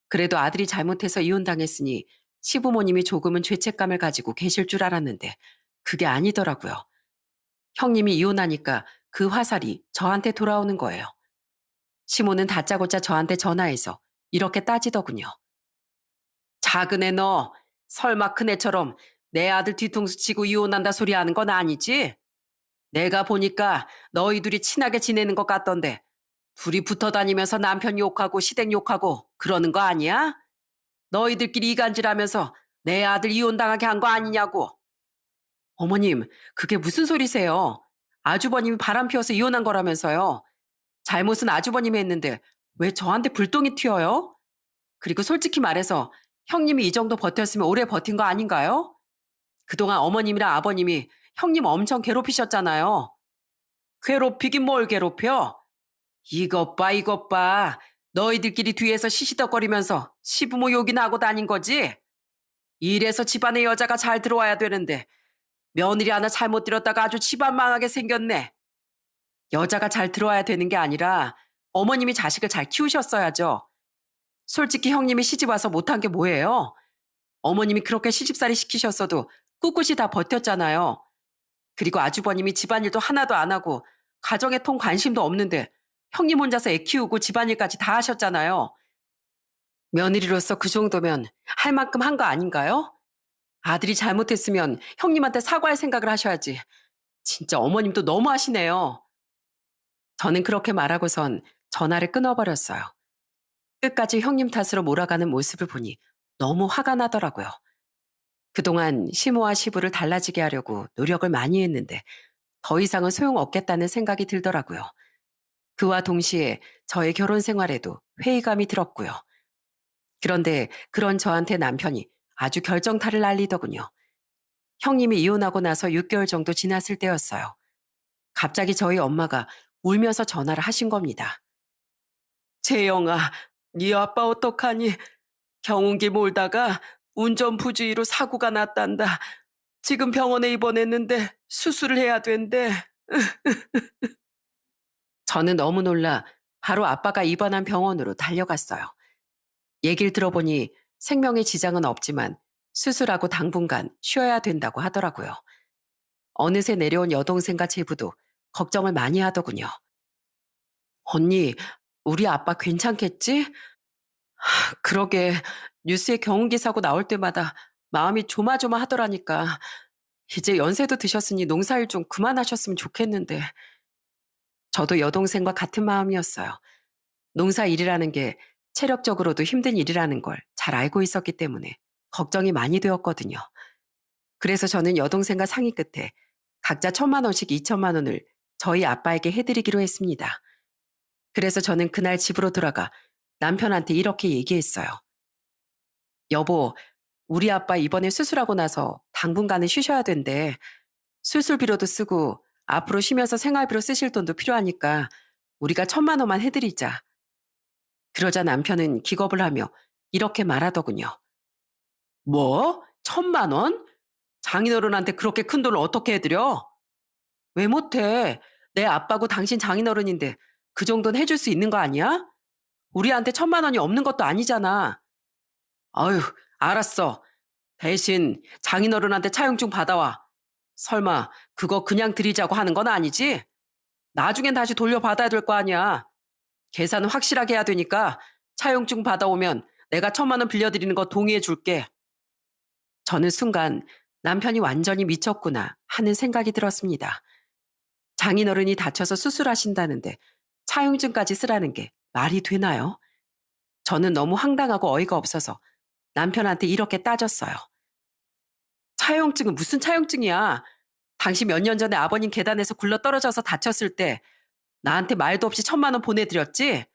그래도 아들이 잘못해서 이혼당했으니 시부모님이 조금은 죄책감을 가지고 계실 줄 알았는데 그게 아니더라고요. 형님이 이혼하니까 그 화살이 저한테 돌아오는 거예요. 시모는 다짜고짜 저한테 전화해서 이렇게 따지더군요. 작은 애 너, 설마 큰애처럼 내 아들 뒤통수 치고 이혼한다 소리 하는 건 아니지? 내가 보니까 너희 둘이 친하게 지내는 것 같던데 둘이 붙어 다니면서 남편 욕하고 시댁 욕하고 그러는 거 아니야? 너희들끼리 이간질하면서 내 아들 이혼당하게 한 거 아니냐고. 어머님, 그게 무슨 소리세요? 아주버님이 바람 피워서 이혼한 거라면서요. 잘못은 아주버님이 했는데 왜 저한테 불똥이 튀어요? 그리고 솔직히 말해서 형님이 이 정도 버텼으면 오래 버틴 거 아닌가요? 그동안 어머님이랑 아버님이 형님 엄청 괴롭히셨잖아요. 괴롭히긴 뭘 괴롭혀? 이것 봐, 이것 봐. 너희들끼리 뒤에서 시시덕거리면서 시부모 욕이나 하고 다닌 거지? 이래서 집안에 여자가 잘 들어와야 되는데 며느리 하나 잘못 들였다가 아주 집안 망하게 생겼네. 여자가 잘 들어와야 되는 게 아니라 어머님이 자식을 잘 키우셨어야죠. 솔직히 형님이 시집 와서 못한 게 뭐예요? 어머님이 그렇게 시집살이 시키셨어도 꿋꿋이 다 버텼잖아요. 그리고 아주버님이 집안일도 하나도 안 하고 가정에 통 관심도 없는데 형님 혼자서 애 키우고 집안일까지 다 하셨잖아요. 며느리로서 그 정도면 할 만큼 한 거 아닌가요? 아들이 잘못했으면 형님한테 사과할 생각을 하셔야지. 진짜 어머님도 너무하시네요. 저는 그렇게 말하고선 전화를 끊어버렸어요. 끝까지 형님 탓으로 몰아가는 모습을 보니 너무 화가 나더라고요. 그동안 시모와 시부를 달라지게 하려고 노력을 많이 했는데 더 이상은 소용없겠다는 생각이 들더라고요. 그와 동시에 저의 결혼 생활에도 회의감이 들었고요. 그런데 그런 저한테 남편이 아주 결정타를 날리더군요. 형님이 이혼하고 나서 6개월 정도 지났을 때였어요. 갑자기 저희 엄마가 울면서 전화를 하신 겁니다. 재영아, 네 아빠 어떡하니? 경운기 몰다가 운전 부주의로 사고가 났단다. 지금 병원에 입원했는데 수술을 해야 된대. 저는 너무 놀라 바로 아빠가 입원한 병원으로 달려갔어요. 얘기를 들어보니 생명에 지장은 없지만 수술하고 당분간 쉬어야 된다고 하더라고요. 어느새 내려온 여동생과 제부도 걱정을 많이 하더군요. 언니, 우리 아빠 괜찮겠지? 그러게 뉴스에 경운기 사고 나올 때마다 마음이 조마조마하더라니까. 이제 연세도 드셨으니 농사일 좀 그만하셨으면 좋겠는데. 저도 여동생과 같은 마음이었어요. 농사 일이라는 게 체력적으로도 힘든 일이라는 걸 잘 알고 있었기 때문에 걱정이 많이 되었거든요. 그래서 저는 여동생과 상의 끝에 각자 1,000만 원씩 2,000만 원을 저희 아빠에게 해드리기로 했습니다. 그래서 저는 그날 집으로 돌아가 남편한테 이렇게 얘기했어요. 여보, 우리 아빠 이번에 수술하고 나서 당분간은 쉬셔야 된대. 수술비로도 쓰고 앞으로 쉬면서 생활비로 쓰실 돈도 필요하니까 우리가 1,000만 원만 해드리자. 그러자 남편은 기겁을 하며 이렇게 말하더군요. 뭐? 1,000만 원? 장인어른한테 그렇게 큰 돈을 어떻게 해드려? 왜 못해? 내 아빠고 당신 장인어른인데 그 정도는 해줄 수 있는 거 아니야? 우리한테 1,000만 원이 없는 것도 아니잖아. 아유, 알았어. 대신 장인어른한테 차용증 받아와. 설마 그거 그냥 드리자고 하는 건 아니지? 나중엔 다시 돌려받아야 될 거 아니야. 계산은 확실하게 해야 되니까 차용증 받아오면 내가 1,000만 원 빌려드리는 거 동의해 줄게. 저는 순간 남편이 완전히 미쳤구나 하는 생각이 들었습니다. 장인어른이 다쳐서 수술하신다는데 차용증까지 쓰라는 게 말이 되나요? 저는 너무 황당하고 어이가 없어서 남편한테 이렇게 따졌어요. 차용증은 무슨 차용증이야? 당신 몇 년 전에 아버님 계단에서 굴러 떨어져서 다쳤을 때 나한테 말도 없이 1,000만 원 보내드렸지?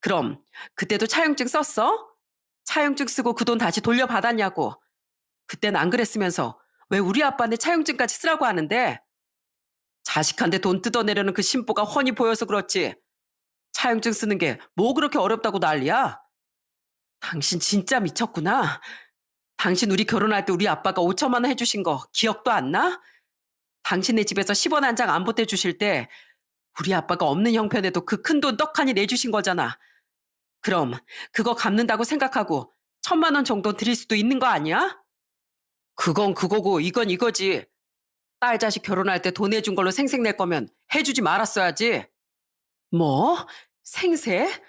그럼 그때도 차용증 썼어? 차용증 쓰고 그 돈 다시 돌려받았냐고. 그땐 안 그랬으면서 왜 우리 아빠한테 차용증까지 쓰라고 하는데? 자식한테 돈 뜯어내려는 그 심보가 훤히 보여서 그렇지. 차용증 쓰는 게 뭐 그렇게 어렵다고 난리야? 당신 진짜 미쳤구나. 당신 우리 결혼할 때 우리 아빠가 5,000만 원 해주신 거 기억도 안 나? 당신네 집에서 10원 한 장 안 보태주실 때 우리 아빠가 없는 형편에도 그 큰 돈 떡하니 내주신 거잖아. 그럼 그거 갚는다고 생각하고 1,000만 원 정도 드릴 수도 있는 거 아니야? 그건 그거고 이건 이거지. 딸 자식 결혼할 때 돈 해준 걸로 생색 낼 거면 해주지 말았어야지. 뭐? 생색?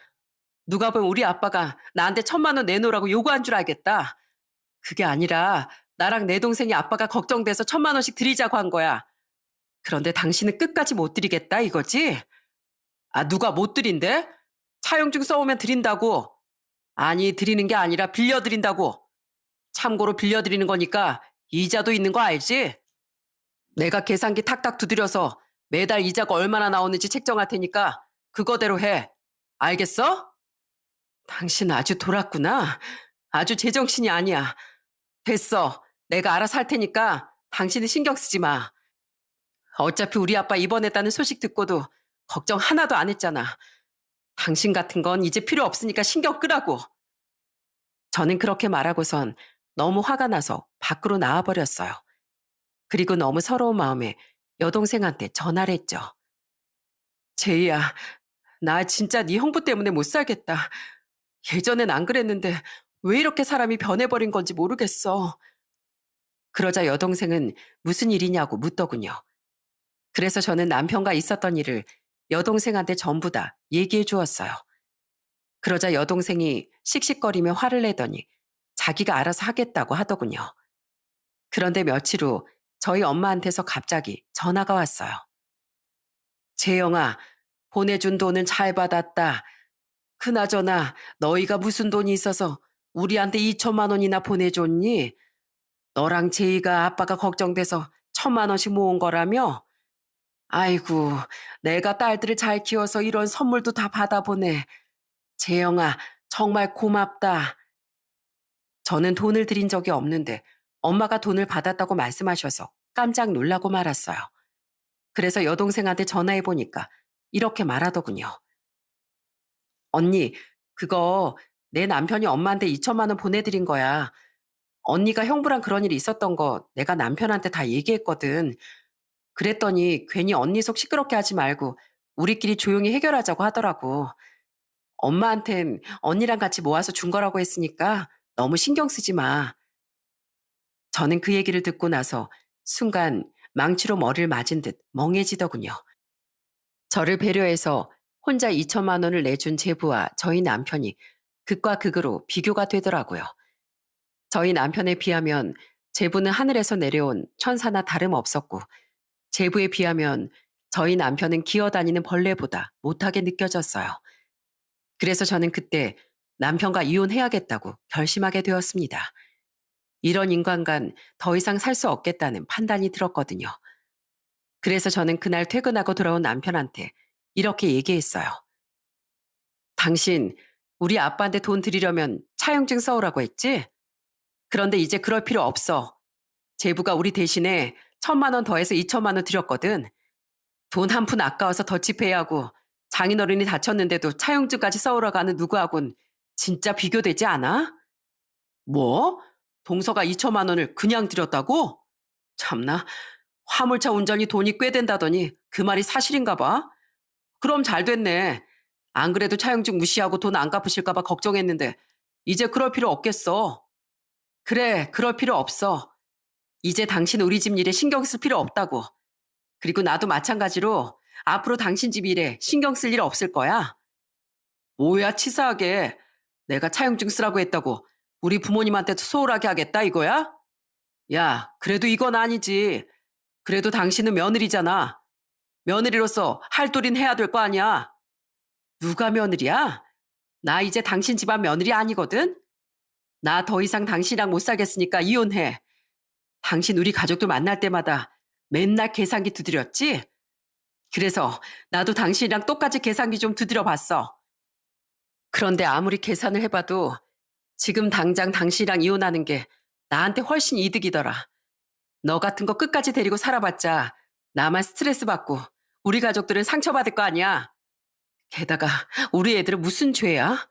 누가 보면 우리 아빠가 나한테 1,000만 원 내놓으라고 요구한 줄 알겠다. 그게 아니라 나랑 내 동생이 아빠가 걱정돼서 1,000만 원씩 드리자고 한 거야. 그런데 당신은 끝까지 못 드리겠다 이거지? 아, 누가 못 드린대? 차용증 써오면 드린다고. 아니, 드리는 게 아니라 빌려드린다고. 참고로 빌려드리는 거니까 이자도 있는 거 알지? 내가 계산기 탁탁 두드려서 매달 이자가 얼마나 나오는지 책정할 테니까 그거대로 해. 알겠어? 당신 아주 돌았구나. 아주 제정신이 아니야. 됐어. 내가 알아서 할 테니까 당신은 신경 쓰지 마. 어차피 우리 아빠 입원했다는 소식 듣고도 걱정 하나도 안 했잖아. 당신 같은 건 이제 필요 없으니까 신경 끄라고. 저는 그렇게 말하고선 너무 화가 나서 밖으로 나와버렸어요. 그리고 너무 서러운 마음에 여동생한테 전화를 했죠. 제이야, 나 진짜 네 형부 때문에 못 살겠다. 예전엔 안 그랬는데 왜 이렇게 사람이 변해버린 건지 모르겠어. 그러자 여동생은 무슨 일이냐고 묻더군요. 그래서 저는 남편과 있었던 일을 여동생한테 전부 다 얘기해 주었어요. 그러자 여동생이 씩씩거리며 화를 내더니 자기가 알아서 하겠다고 하더군요. 그런데 며칠 후 저희 엄마한테서 갑자기 전화가 왔어요. 재영아, 보내준 돈은 잘 받았다. 그나저나 너희가 무슨 돈이 있어서 우리한테 2천만 원이나 보내줬니? 너랑 제이가 아빠가 걱정돼서 1,000만 원씩 모은 거라며? 아이고, 내가 딸들을 잘 키워서 이런 선물도 다 받아보네. 재영아, 정말 고맙다. 저는 돈을 드린 적이 없는데 엄마가 돈을 받았다고 말씀하셔서 깜짝 놀라고 말았어요. 그래서 여동생한테 전화해보니까 이렇게 말하더군요. 언니, 그거 내 남편이 엄마한테 2천만 원 보내드린 거야. 언니가 형부랑 그런 일이 있었던 거 내가 남편한테 다 얘기했거든. 그랬더니 괜히 언니 속 시끄럽게 하지 말고 우리끼리 조용히 해결하자고 하더라고. 엄마한텐 언니랑 같이 모아서 준 거라고 했으니까 너무 신경 쓰지 마. 저는 그 얘기를 듣고 나서 순간 망치로 머리를 맞은 듯 멍해지더군요. 저를 배려해서 혼자 2천만 원을 내준 제부와 저희 남편이 극과 극으로 비교가 되더라고요. 저희 남편에 비하면 제부는 하늘에서 내려온 천사나 다름없었고 제부에 비하면 저희 남편은 기어다니는 벌레보다 못하게 느껴졌어요. 그래서 저는 그때 남편과 이혼해야겠다고 결심하게 되었습니다. 이런 인간관 더 이상 살 수 없겠다는 판단이 들었거든요. 그래서 저는 그날 퇴근하고 돌아온 남편한테 이렇게 얘기했어요. 당신 우리 아빠한테 돈 드리려면 차용증 써오라고 했지? 그런데 이제 그럴 필요 없어. 제부가 우리 대신에 1,000만 원 더해서 2천만 원 드렸거든. 돈 한 푼 아까워서 더치페이 하고 장인어른이 다쳤는데도 차용증까지 써오라고 하는 누구하곤 진짜 비교되지 않아? 뭐? 동서가 2천만 원을 그냥 드렸다고? 참나, 화물차 운전이 돈이 꽤 된다더니 그 말이 사실인가 봐? 그럼 잘 됐네. 안 그래도 차용증 무시하고 돈 안 갚으실까 봐 걱정했는데 이제 그럴 필요 없겠어. 그래, 그럴 필요 없어. 이제 당신 우리 집 일에 신경 쓸 필요 없다고. 그리고 나도 마찬가지로 앞으로 당신 집 일에 신경 쓸 일 없을 거야. 뭐야, 치사하게. 내가 차용증 쓰라고 했다고 우리 부모님한테도 소홀하게 하겠다 이거야? 야, 그래도 이건 아니지. 그래도 당신은 며느리잖아. 며느리로서 할 도리는 해야 될 거 아니야. 누가 며느리야? 나 이제 당신 집안 며느리 아니거든? 나 더 이상 당신이랑 못 살겠으니까 이혼해. 당신 우리 가족들 만날 때마다 맨날 계산기 두드렸지? 그래서 나도 당신이랑 똑같이 계산기 좀 두드려 봤어. 그런데 아무리 계산을 해봐도 지금 당장 당신이랑 이혼하는 게 나한테 훨씬 이득이더라. 너 같은 거 끝까지 데리고 살아봤자 나만 스트레스 받고 우리 가족들은 상처받을 거 아니야. 게다가 우리 애들은 무슨 죄야?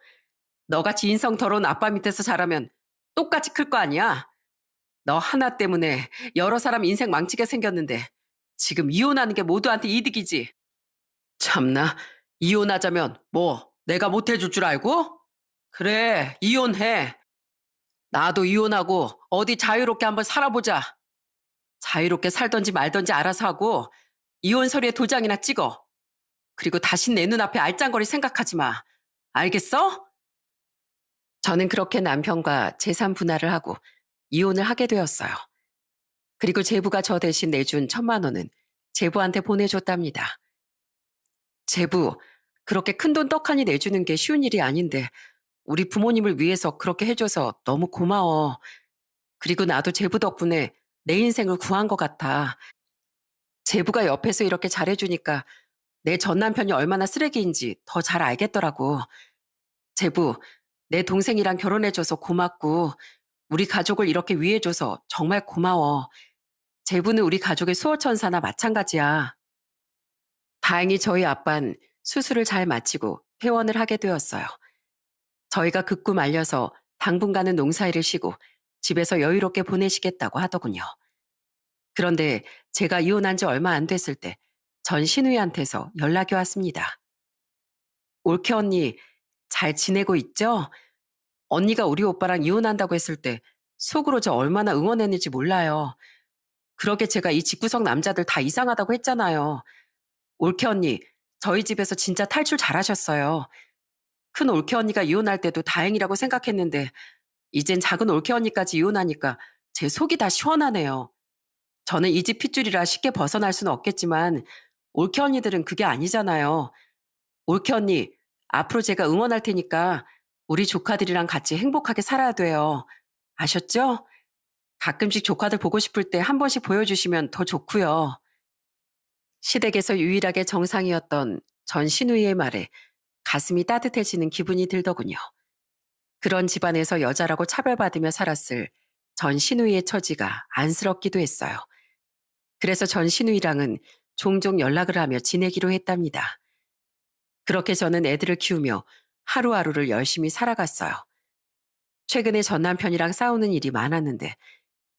너같이 인성 더러운 아빠 밑에서 자라면 똑같이 클 거 아니야. 너 하나 때문에 여러 사람 인생 망치게 생겼는데 지금 이혼하는 게 모두한테 이득이지. 참나, 이혼하자면 뭐 내가 못해줄 줄 알고? 그래, 이혼해. 나도 이혼하고 어디 자유롭게 한번 살아보자. 자유롭게 살던지 말던지 알아서 하고 이혼 서류에 도장이나 찍어. 그리고 다신 내 눈앞에 알짱거리 생각하지 마. 알겠어? 저는 그렇게 남편과 재산 분할을 하고 이혼을 하게 되었어요. 그리고 제부가 저 대신 내준 1,000만 원은 제부한테 보내줬답니다. 제부, 그렇게 큰돈 떡하니 내주는 게 쉬운 일이 아닌데 우리 부모님을 위해서 그렇게 해줘서 너무 고마워. 그리고 나도 제부 덕분에 내 인생을 구한 것 같아. 제부가 옆에서 이렇게 잘해주니까 내 전 남편이 얼마나 쓰레기인지 더 잘 알겠더라고. 제부, 내 동생이랑 결혼해줘서 고맙고 우리 가족을 이렇게 위해줘서 정말 고마워. 제부는 우리 가족의 수호천사나 마찬가지야. 다행히 저희 아빤 수술을 잘 마치고 퇴원을 하게 되었어요. 저희가 극구 말려서 당분간은 농사일을 쉬고 집에서 여유롭게 보내시겠다고 하더군요. 그런데 제가 이혼한 지 얼마 안 됐을 때 전 신우이한테서 연락이 왔습니다. 올케 언니, 잘 지내고 있죠? 언니가 우리 오빠랑 이혼한다고 했을 때 속으로 저 얼마나 응원했는지 몰라요. 그러게 제가 이 집구석 남자들 다 이상하다고 했잖아요. 올케 언니, 저희 집에서 진짜 탈출 잘하셨어요. 큰 올케 언니가 이혼할 때도 다행이라고 생각했는데 이젠 작은 올케 언니까지 이혼하니까 제 속이 다 시원하네요. 저는 이 집 핏줄이라 쉽게 벗어날 수는 없겠지만 올케 언니들은 그게 아니잖아요. 올케 언니, 앞으로 제가 응원할 테니까 우리 조카들이랑 같이 행복하게 살아야 돼요. 아셨죠? 가끔씩 조카들 보고 싶을 때 한 번씩 보여주시면 더 좋고요. 시댁에서 유일하게 정상이었던 전 시누이의 말에 가슴이 따뜻해지는 기분이 들더군요. 그런 집안에서 여자라고 차별받으며 살았을 전 시누이의 처지가 안쓰럽기도 했어요. 그래서 전 시누이랑은 종종 연락을 하며 지내기로 했답니다. 그렇게 저는 애들을 키우며 하루하루를 열심히 살아갔어요. 최근에 전 남편이랑 싸우는 일이 많았는데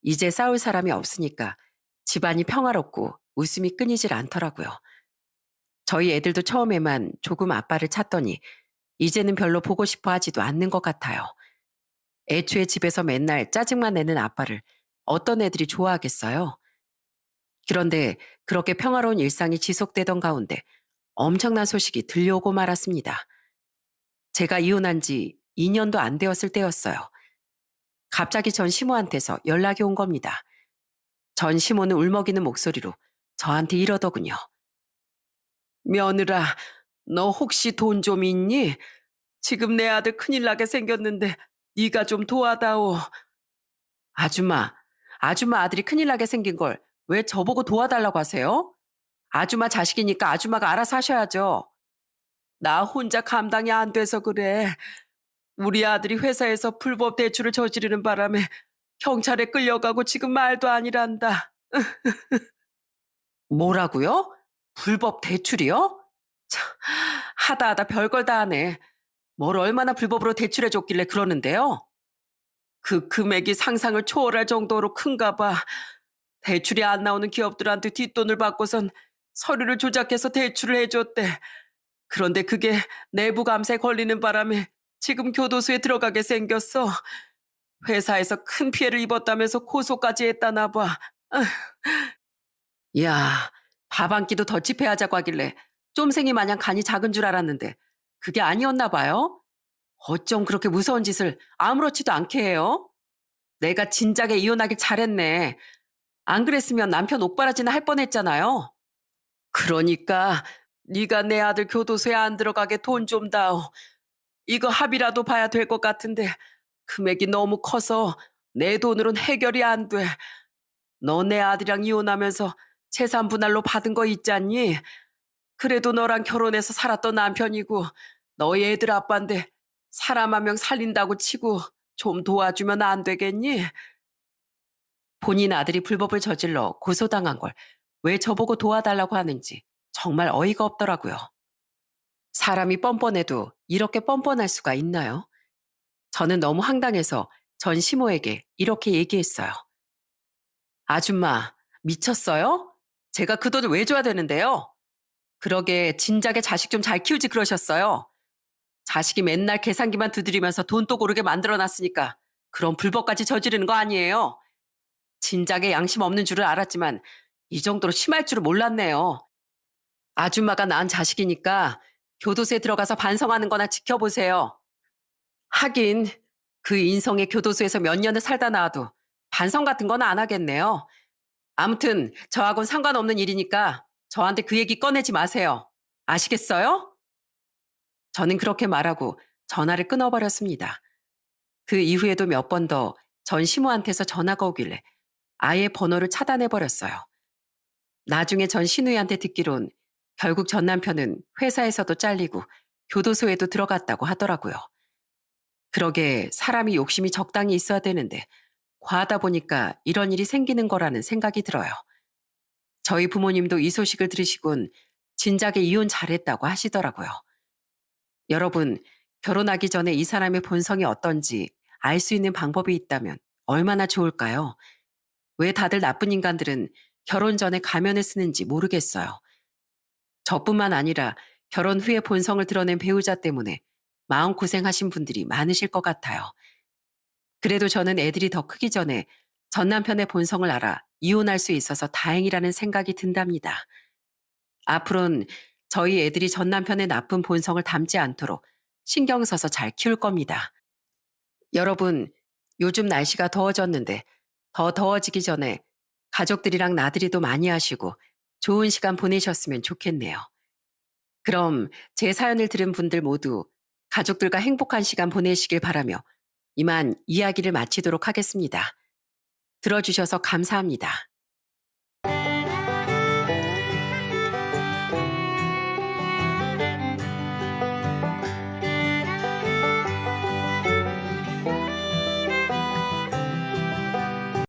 이제 싸울 사람이 없으니까 집안이 평화롭고 웃음이 끊이질 않더라고요. 저희 애들도 처음에만 조금 아빠를 찾더니 이제는 별로 보고 싶어 하지도 않는 것 같아요. 애초에 집에서 맨날 짜증만 내는 아빠를 어떤 애들이 좋아하겠어요? 그런데 그렇게 평화로운 일상이 지속되던 가운데 엄청난 소식이 들려오고 말았습니다. 제가 이혼한 지 2년도 안 되었을 때였어요. 갑자기 전 시모한테서 연락이 온 겁니다. 전 시모는 울먹이는 목소리로 저한테 이러더군요. 며느라, 너 혹시 돈 좀 있니? 지금 내 아들 큰일 나게 생겼는데 네가 좀 도와다오. 아줌마, 아줌마 아들이 큰일 나게 생긴 걸 왜 저보고 도와달라고 하세요? 아줌마 자식이니까 아줌마가 알아서 하셔야죠. 나 혼자 감당이 안 돼서 그래. 우리 아들이 회사에서 불법 대출을 저지르는 바람에 경찰에 끌려가고 지금 말도 아니란다. 뭐라고요? 불법 대출이요? 참, 하다 하다 별걸 다 하네. 뭘 얼마나 불법으로 대출해 줬길래 그러는데요? 그 금액이 상상을 초월할 정도로 큰가 봐. 대출이 안 나오는 기업들한테 뒷돈을 받고선 서류를 조작해서 대출을 해줬대. 그런데 그게 내부 감사에 걸리는 바람에 지금 교도소에 들어가게 생겼어. 회사에서 큰 피해를 입었다면서 고소까지 했다나 봐. 야, 밥 한 끼도 더치페하자고 하길래 쫌생이 마냥 간이 작은 줄 알았는데 그게 아니었나 봐요? 어쩜 그렇게 무서운 짓을 아무렇지도 않게 해요? 내가 진작에 이혼하길 잘했네. 안 그랬으면 남편 옥바라지나 할 뻔했잖아요. 그러니까 네가 내 아들 교도소에 안 들어가게 돈 좀 다오. 이거 합의라도 봐야 될 것 같은데 금액이 너무 커서 내 돈으론 해결이 안 돼. 너 내 아들이랑 이혼하면서 재산 분할로 받은 거 있잖니? 그래도 너랑 결혼해서 살았던 남편이고 너희 애들 아빠인데 사람 한 명 살린다고 치고 좀 도와주면 안 되겠니? 본인 아들이 불법을 저질러 고소당한 걸 왜 저보고 도와달라고 하는지 정말 어이가 없더라고요. 사람이 뻔뻔해도 이렇게 뻔뻔할 수가 있나요? 저는 너무 황당해서 전 시모에게 이렇게 얘기했어요. 아줌마, 미쳤어요? 제가 그 돈을 왜 줘야 되는데요? 그러게 진작에 자식 좀 잘 키우지 그러셨어요. 자식이 맨날 계산기만 두드리면서 돈 또 고르게 만들어놨으니까 그런 불법까지 저지르는 거 아니에요. 진작에 양심 없는 줄을 알았지만 이 정도로 심할 줄은 몰랐네요. 아줌마가 낳은 자식이니까 교도소에 들어가서 반성하는 거나 지켜보세요. 하긴 그 인성의 교도소에서 몇 년을 살다 나와도 반성 같은 건 안 하겠네요. 아무튼 저하고는 상관없는 일이니까 저한테 그 얘기 꺼내지 마세요. 아시겠어요? 저는 그렇게 말하고 전화를 끊어버렸습니다. 그 이후에도 몇 번 더 전 시모한테서 전화가 오길래 아예 번호를 차단해버렸어요. 나중에 전 시누이한테 듣기론 결국 전 남편은 회사에서도 잘리고 교도소에도 들어갔다고 하더라고요. 그러게 사람이 욕심이 적당히 있어야 되는데 과하다 보니까 이런 일이 생기는 거라는 생각이 들어요. 저희 부모님도 이 소식을 들으시곤 진작에 이혼 잘했다고 하시더라고요. 여러분, 결혼하기 전에 이 사람의 본성이 어떤지 알 수 있는 방법이 있다면 얼마나 좋을까요? 왜 다들 나쁜 인간들은 결혼 전에 가면을 쓰는지 모르겠어요. 저뿐만 아니라 결혼 후에 본성을 드러낸 배우자 때문에 마음고생하신 분들이 많으실 것 같아요. 그래도 저는 애들이 더 크기 전에 전 남편의 본성을 알아 이혼할 수 있어서 다행이라는 생각이 든답니다. 앞으로는 저희 애들이 전 남편의 나쁜 본성을 담지 않도록 신경 써서 잘 키울 겁니다. 여러분, 요즘 날씨가 더워졌는데 더 더워지기 전에 가족들이랑 나들이도 많이 하시고 좋은 시간 보내셨으면 좋겠네요. 그럼 제 사연을 들은 분들 모두 가족들과 행복한 시간 보내시길 바라며 이만 이야기를 마치도록 하겠습니다. 들어주셔서 감사합니다.